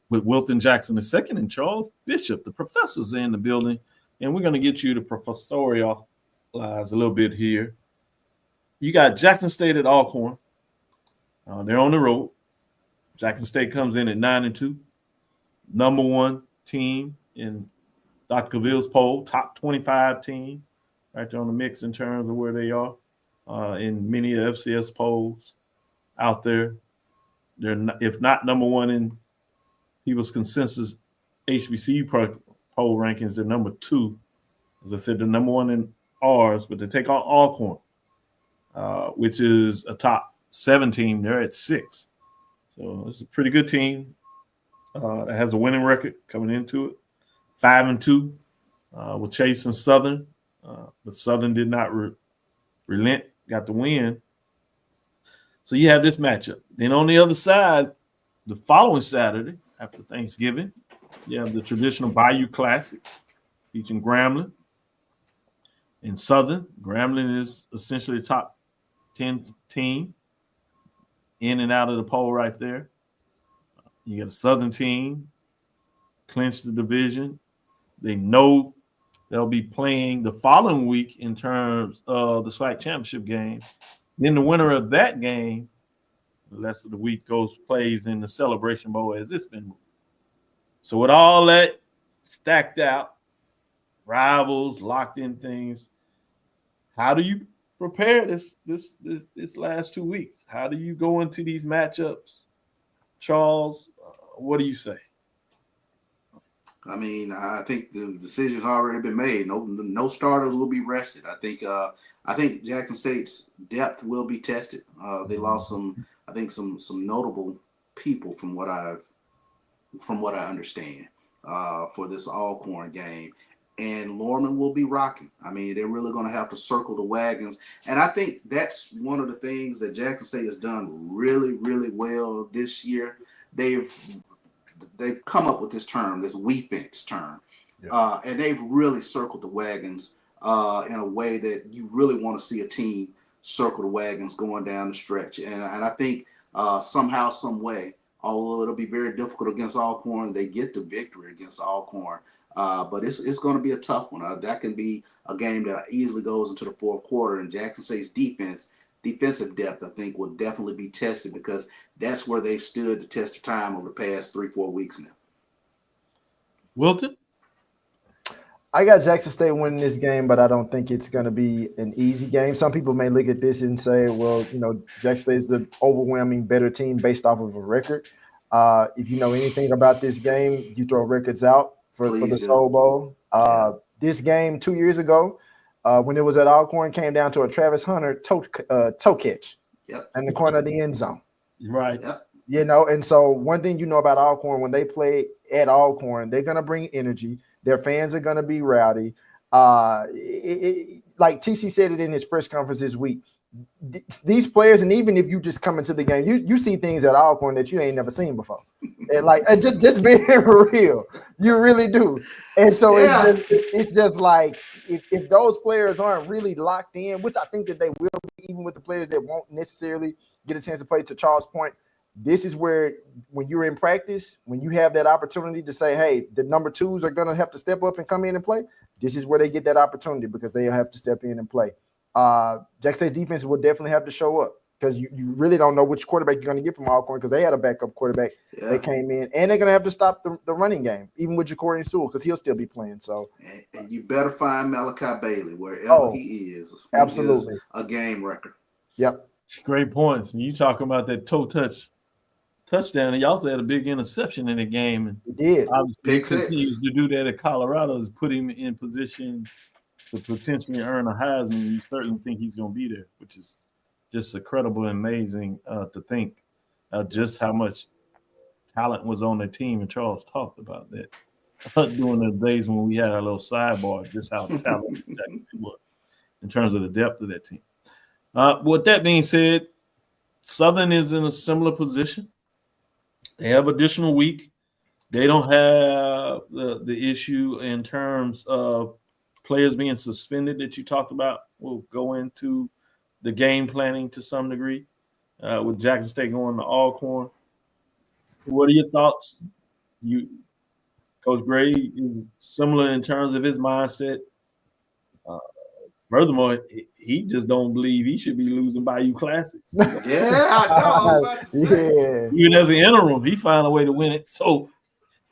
with Wilton Jackson II and Charles Bishop. The professors are in the building, and we're going to get you to professorialize a little bit here. You got Jackson State at Alcorn. They're on the road. Jackson State comes in at 9-2, number one team in Dr. Cavill's poll, top 25 team, right there on the mix in terms of where they are in many FCS polls out there. They're not, if not number one in people's consensus HBCU poll rankings, they're number two. As I said, they're number one in ours, but they take on Alcorn, which is a top 7 team. They're at 6. So it's a pretty good team that has a winning record coming into it. 5-2 with Chase and Southern, but Southern did not relent, got the win. So you have this matchup. Then on the other side, the following Saturday after Thanksgiving, you have the traditional Bayou Classic featuring Grambling and Southern. Grambling is essentially a top 10 team in and out of the poll right there. You got a Southern team, clinched the division. They know they'll be playing the following week in terms of the SWAC championship game. Then the winner of that game, the rest of the week plays in the Celebration Bowl as it's been moved. So with all that stacked out, rivals, locked in things, how do you prepare this last 2 weeks? How do you go into these matchups? Charles, what do you say? I mean, I think the decision's already been made. No starters will be rested. I think Jackson State's depth will be tested. They lost some notable people from what I understand for this Alcorn game. And Lorman will be rocking. I mean, they're really going to have to circle the wagons. And I think that's one of the things that Jackson State has done really, really well this year. They've come up with this term, this we-fence term. Yeah. And they've really circled the wagons in a way that you really want to see a team circle the wagons going down the stretch. And I think somehow, some way, although it'll be very difficult against Alcorn, they get the victory against Alcorn. But it's going to be a tough one. That can be a game that easily goes into the fourth quarter. And Jackson State's defensive depth, I think, will definitely be tested because that's where they've stood the test of time over the past 3-4 weeks now. Wilton? I got Jackson State winning this game, but I don't think it's going to be an easy game. Some people may look at this and say, well, Jackson State is the overwhelming better team based off of a record. If you know anything about this game, you throw records out for the Soul Bowl. This game 2 years ago, when it was at Alcorn, came down to a Travis Hunter toe catch in the corner of the end zone. Right. Yep. And so one thing about Alcorn, when they play at Alcorn, they're going to bring energy. Their fans are going to be rowdy. Like TC said it in his press conference this week, these players, and even if you just come into the game, you see things at Alcorn that you ain't never seen before. And just being real, you really do. And so it's just like if those players aren't really locked in, which I think that they will be, even with the players that won't necessarily get a chance to play, to Charles' point, this is where when you're in practice, when you have that opportunity to say, hey, the number twos are going to have to step up and come in and play, this is where they get that opportunity because they have to step in and play. Jackson State's defense will definitely have to show up because you really don't know which quarterback you're going to get from Alcorn because they had a backup quarterback that came in, and they're going to have to stop the running game, even with Ja'Cory Sewell, because he'll still be playing. So, and you better find Malachi Bailey wherever he is. Absolutely, a game record. Yep, great points. And you talking about that touchdown, and he also had a big interception in the game. And he did. Obviously, he continues to do that at Colorado, is put him in position to potentially earn a Heisman. You certainly think he's going to be there, which is just incredible and amazing to think just how much talent was on the team. And Charles talked about that during the days when we had our little sidebar, just how talented Jackson was in terms of the depth of that team. With that being said, Southern is in a similar position. They have additional week. They don't have the issue in terms of players being suspended that you talked about. We'll go into the game planning to some degree with Jackson State going to Alcorn. What are your thoughts? Coach Gray is similar in terms of his mindset. Furthermore, he just don't believe he should be losing Bayou Classics. Yeah, I know. I was about to say. Even as an interim, he found a way to win it. So,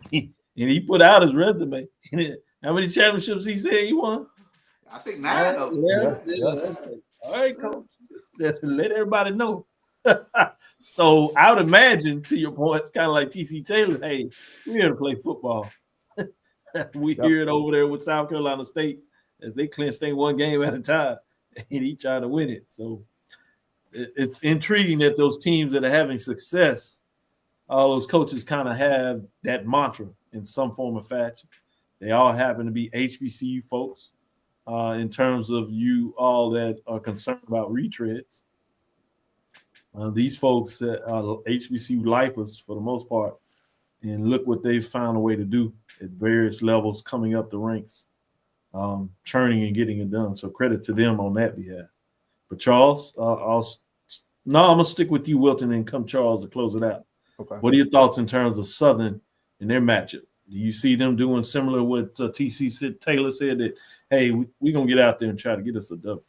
he put out his resume. How many championships he said he won? I think 9 of them. Yeah. All right, Coach. Let everybody know. So I would imagine, to your point, kind of like TC Taylor, hey, we're here to play football. We hear it over there with South Carolina State as they clinch things one game at a time, and he trying to win it. So it's intriguing that those teams that are having success, all those coaches kind of have that mantra in some form or fashion. They all happen to be HBCU folks in terms of you all that are concerned about retreads. These folks are HBCU lifers for the most part, and look what they've found a way to do at various levels coming up the ranks, churning and getting it done. So credit to them on that behalf. But Charles, I'm going to stick with you, Wilton, and come Charles to close it out. Okay. What are your thoughts in terms of Southern and their matchup? Do you see them doing similar to what TC Taylor said, that, hey, we're going to get out there and try to get us a dub?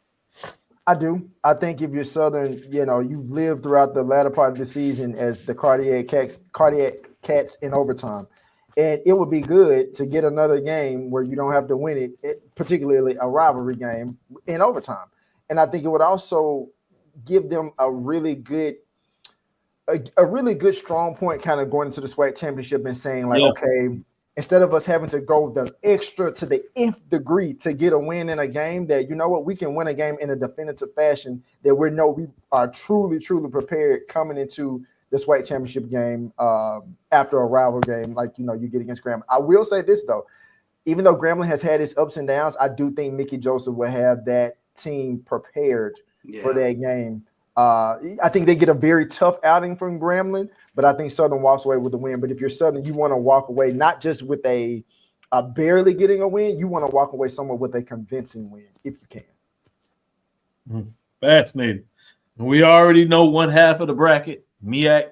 I do. I think if you're Southern, you've lived throughout the latter part of the season as the cardiac cats in overtime. And it would be good to get another game where you don't have to win it, particularly a rivalry game in overtime. And I think it would also give them a really good strong point kind of going into the SWAC championship and saying, like, okay, instead of us having to go the extra to the nth degree to get a win in a game, that, you know what, we can win a game in a definitive fashion, that we are truly, truly prepared coming into the SWAC championship game after a rival game like, you get against Grambling. I will say this, though. Even though Grambling has had its ups and downs, I do think Mickey Joseph will have that team prepared for that game. I think they get a very tough outing from Grambling, but I think Southern walks away with the win. But if you're Southern, you want to walk away not just with a barely getting a win, you want to walk away somewhere with a convincing win, if you can. Fascinating. We already know one half of the bracket, MEAC,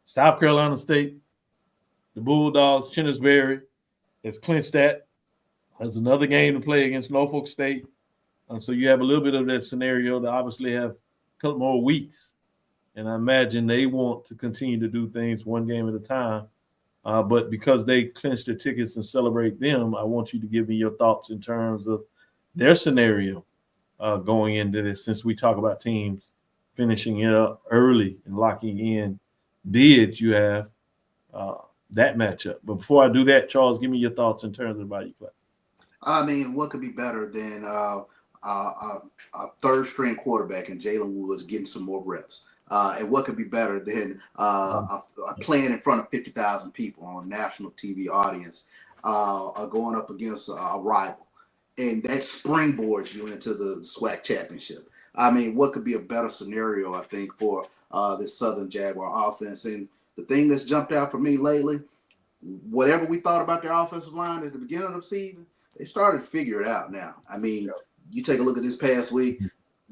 South Carolina State, the Bulldogs, Chennisberry has clinched that. There's another game to play against Norfolk State. So you have a little bit of that scenario to obviously have a couple more weeks. And I imagine they want to continue to do things one game at a time. But because they clinched their tickets and celebrate them, I want you to give me your thoughts in terms of their scenario going into this, since we talk about teams finishing it up early and locking in bids. You have that matchup. But before I do that, Charles, give me your thoughts in terms of Bayou Classic. I mean, what could be better than a third-string quarterback and Jalen Woods getting some more reps? And what could be better than playing in front of 50,000 people on a national TV audience, going up against a rival? And that springboards you into the SWAC championship. I mean, what could be a better scenario, I think, for this Southern Jaguar offense? And the thing that's jumped out for me lately, whatever we thought about their offensive line at the beginning of the season, they started to figure it out now. I mean, you take a look at this past week,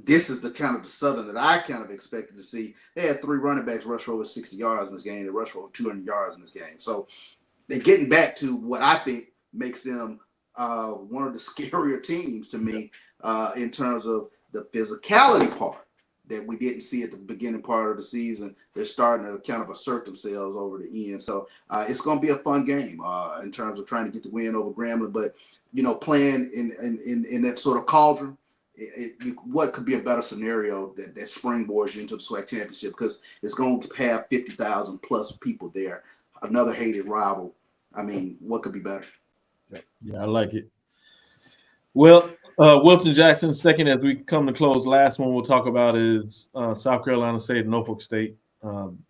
this is the kind of the Southern that I kind of expected to see. They had 3 running backs rush for over 60 yards in this game. They rushed for over 200 yards in this game. So they're getting back to what I think makes them one of the scarier teams to me in terms of the physicality part that we didn't see at the beginning part of the season. They're starting to kind of assert themselves over the end. So it's going to be a fun game in terms of trying to get the win over Grambling. But, playing in that sort of cauldron, what could be a better scenario that springboards you into the SWAC championship? Because it's going to have 50,000 plus people there. Another hated rival. I mean, what could be better? Yeah, I like it. Well, Wilton Jackson, second, as we come to close. Last one we'll talk about is South Carolina State and Norfolk State.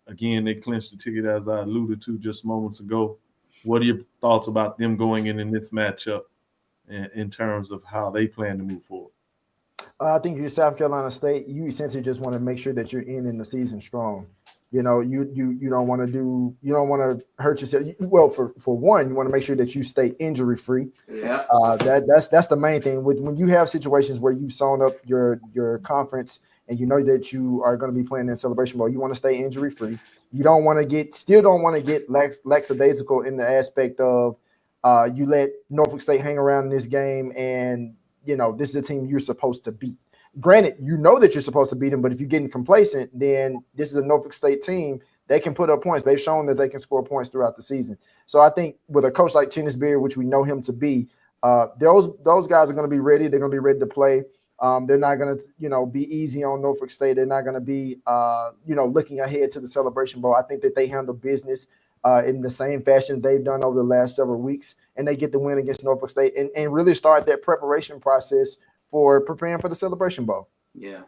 Again, they clinched the ticket, as I alluded to just moments ago. What are your thoughts about them going in this matchup in terms of how they plan to move forward? I think you're South Carolina State. You essentially just want to make sure that you're in the season strong. You know, you don't want to hurt yourself. Well, for one, you want to make sure that you stay injury free. Yeah. That's the main thing. When you have situations where you've sewn up your conference and you know that you are going to be playing in Celebration Bowl, you want to stay injury free. You don't want to get lackadaisical in the aspect of you let Norfolk State hang around in this game, and this is a team you're supposed to beat. Granted, you know that you're supposed to beat them, but if you're getting complacent, then this is a Norfolk State team. They can put up points. They've shown that they can score points throughout the season. So I think with a coach like Chennis Berry, which we know him to be, those guys are going to be ready. They're going to be ready to play. They're not going to, be easy on Norfolk State. They're not going to be, looking ahead to the Celebration Bowl. I think that they handle business in the same fashion they've done over the last several weeks, and they get the win against Norfolk State and really start that preparation process for preparing for the Celebration Bowl. Yeah.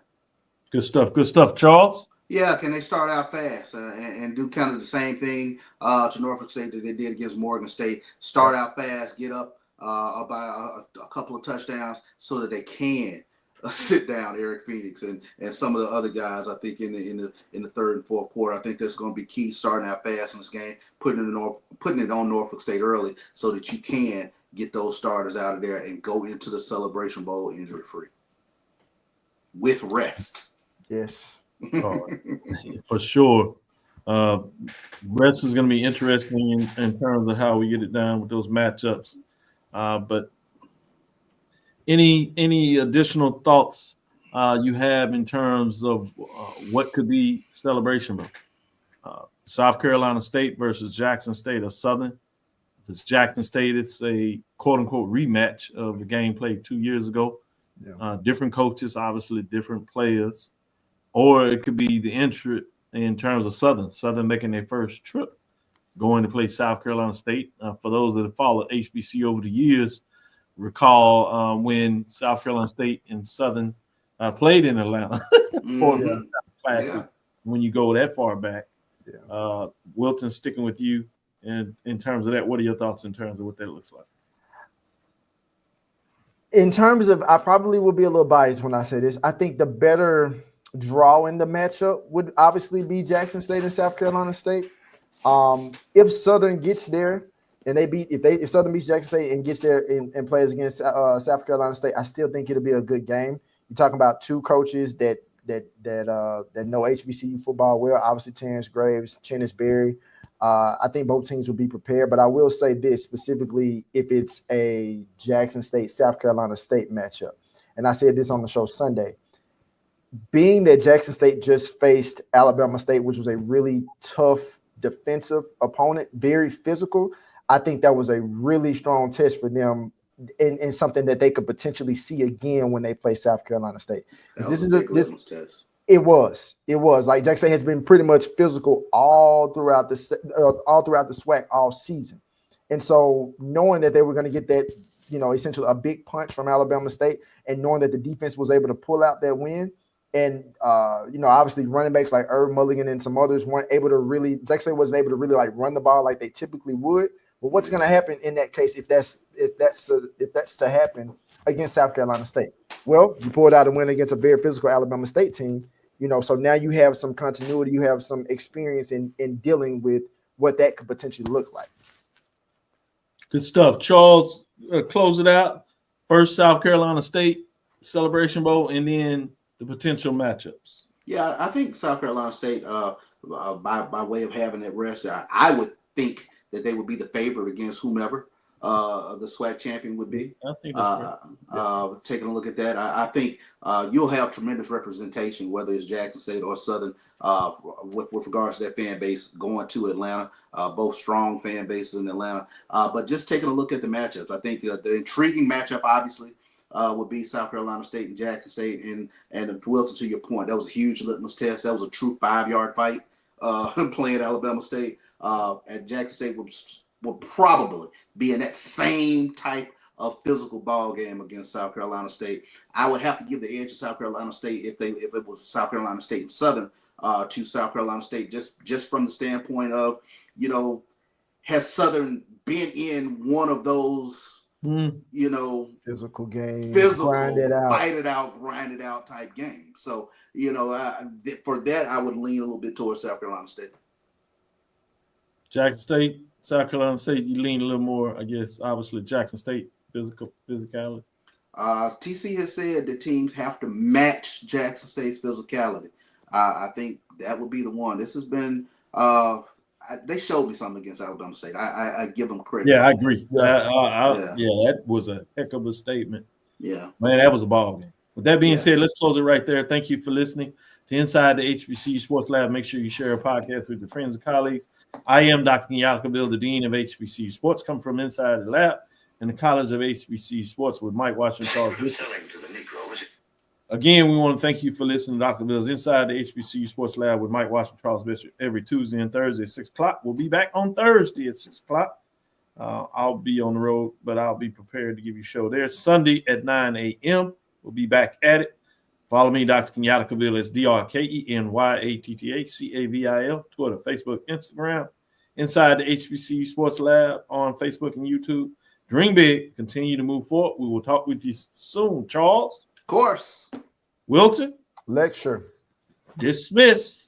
Good stuff. Good stuff, Charles. Yeah, can they start out fast and do kind of the same thing to Norfolk State that they did against Morgan State? Start out fast, get up by a couple of touchdowns so that they can sit down Eric Phoenix and some of the other guys. I think in the third and fourth quarter, I think that's going to be key. Starting out fast in this game, putting it on Norfolk State early so that you can get those starters out of there and go into the Celebration Bowl injury free with rest. Yes. For sure. Rest is going to be interesting in terms of how we get it done with those matchups. But any additional thoughts you have in terms of what could be Celebration Bowl? South Carolina State versus Jackson State or Southern. If it's Jackson State, it's a quote-unquote rematch of the game played 2 years ago. Yeah. Different coaches, obviously different players. Or it could be the entry in terms of Southern making their first trip, going to play South Carolina State. For those that have followed HBCU over the years, recall when South Carolina State and Southern played in Atlanta for the classic. Yeah. When you go that far back, Wilton, sticking with you. And in terms of that, what are your thoughts in terms of what that looks like? In terms of, I probably will be a little biased when I say this. I think the better draw in the matchup would obviously be Jackson State and South Carolina State. If Southern gets there and if Southern beats Jackson State and gets there and plays against South Carolina State, I still think it'll be a good game. You're talking about two coaches that know HBCU football well. Obviously, Terrence Graves, Chennis Berry. I think both teams will be prepared, but I will say this specifically if it's a Jackson State, South Carolina State matchup. And I said this on the show Sunday. Being that Jackson State just faced Alabama State, which was a really tough defensive opponent, very physical, I think that was a really strong test for them and something that they could potentially see again when they play South Carolina State. This is this test. It was like Jackson State has been pretty much physical all throughout the SWAC all season, and so knowing that they were going to get that, essentially a big punch from Alabama State, and knowing that the defense was able to pull out that win, and obviously running backs like Irv Mulligan and some others weren't able to really. Jackson State wasn't able to really like run the ball like they typically would. But what's going to happen in that case if that's to happen against South Carolina State? Well, you pulled out a win against a very physical Alabama State team. So now you have some continuity, you have some experience in dealing with what that could potentially look like. Good stuff. Charles, close it out. First, South Carolina State Celebration Bowl, and then the potential matchups. Yeah, I think South Carolina State, by way of having that rest, I would think that they would be the favorite against whomever the SWAC champion would be. I think that's right. Taking a look at that, I think you'll have tremendous representation, whether it's Jackson State or Southern, with regards to their fan base going to Atlanta. Both strong fan bases in Atlanta. But just taking a look at the matchups, I think the intriguing matchup, obviously, would be South Carolina State and Jackson State. And Wilton, to your point, that was a huge litmus test. That was a true 5-yard fight playing Alabama State. And Jackson State would probably be in that same type of physical ball game against South Carolina State. I would have to give the edge to South Carolina State if it was South Carolina State and Southern to South Carolina State, just from the standpoint of, has Southern been in one of those you know, physical game, physical, grind it out, fight it out, grind it out type game. So, you know, for that, I would lean a little bit towards South Carolina State. Jackson State, South Carolina State, you lean a little more, I guess, obviously Jackson State, physicality. TC has said that teams have to match Jackson State's physicality. I think that would be the one. This has been they showed me something against Alabama State. I give them credit. Yeah, I agree. Yeah. That was a heck of a statement. Yeah. Man, that was a ball game. With that being said, let's close it right there. Thank you for listening to Inside the HBCU Sports Lab. Make sure you share a podcast with your friends and colleagues. I am Dr. Kenyatta Cavil, the Dean of HBCU Sports. Come from inside the lab in the College of HBCU Sports with Mike Washington, Charles Bishop. Again, we want to thank you for listening to Dr. Bill's Inside the HBCU Sports Lab with Mike Washington, Charles Bishop every Tuesday and Thursday at 6 o'clock. We'll be back on Thursday at 6 o'clock. I'll be on the road, but I'll be prepared to give you a show there. Sunday at 9 a.m. We'll be back at it. Follow me, Dr. Kenyatta Cavil. It's DrKenyattCavil, Twitter, Facebook, Instagram. Inside the HBCU Sports Lab on Facebook and YouTube. Dream big. Continue to move forward. We will talk with you soon, Charles. Of course. Wilton. Lecture. Dismiss.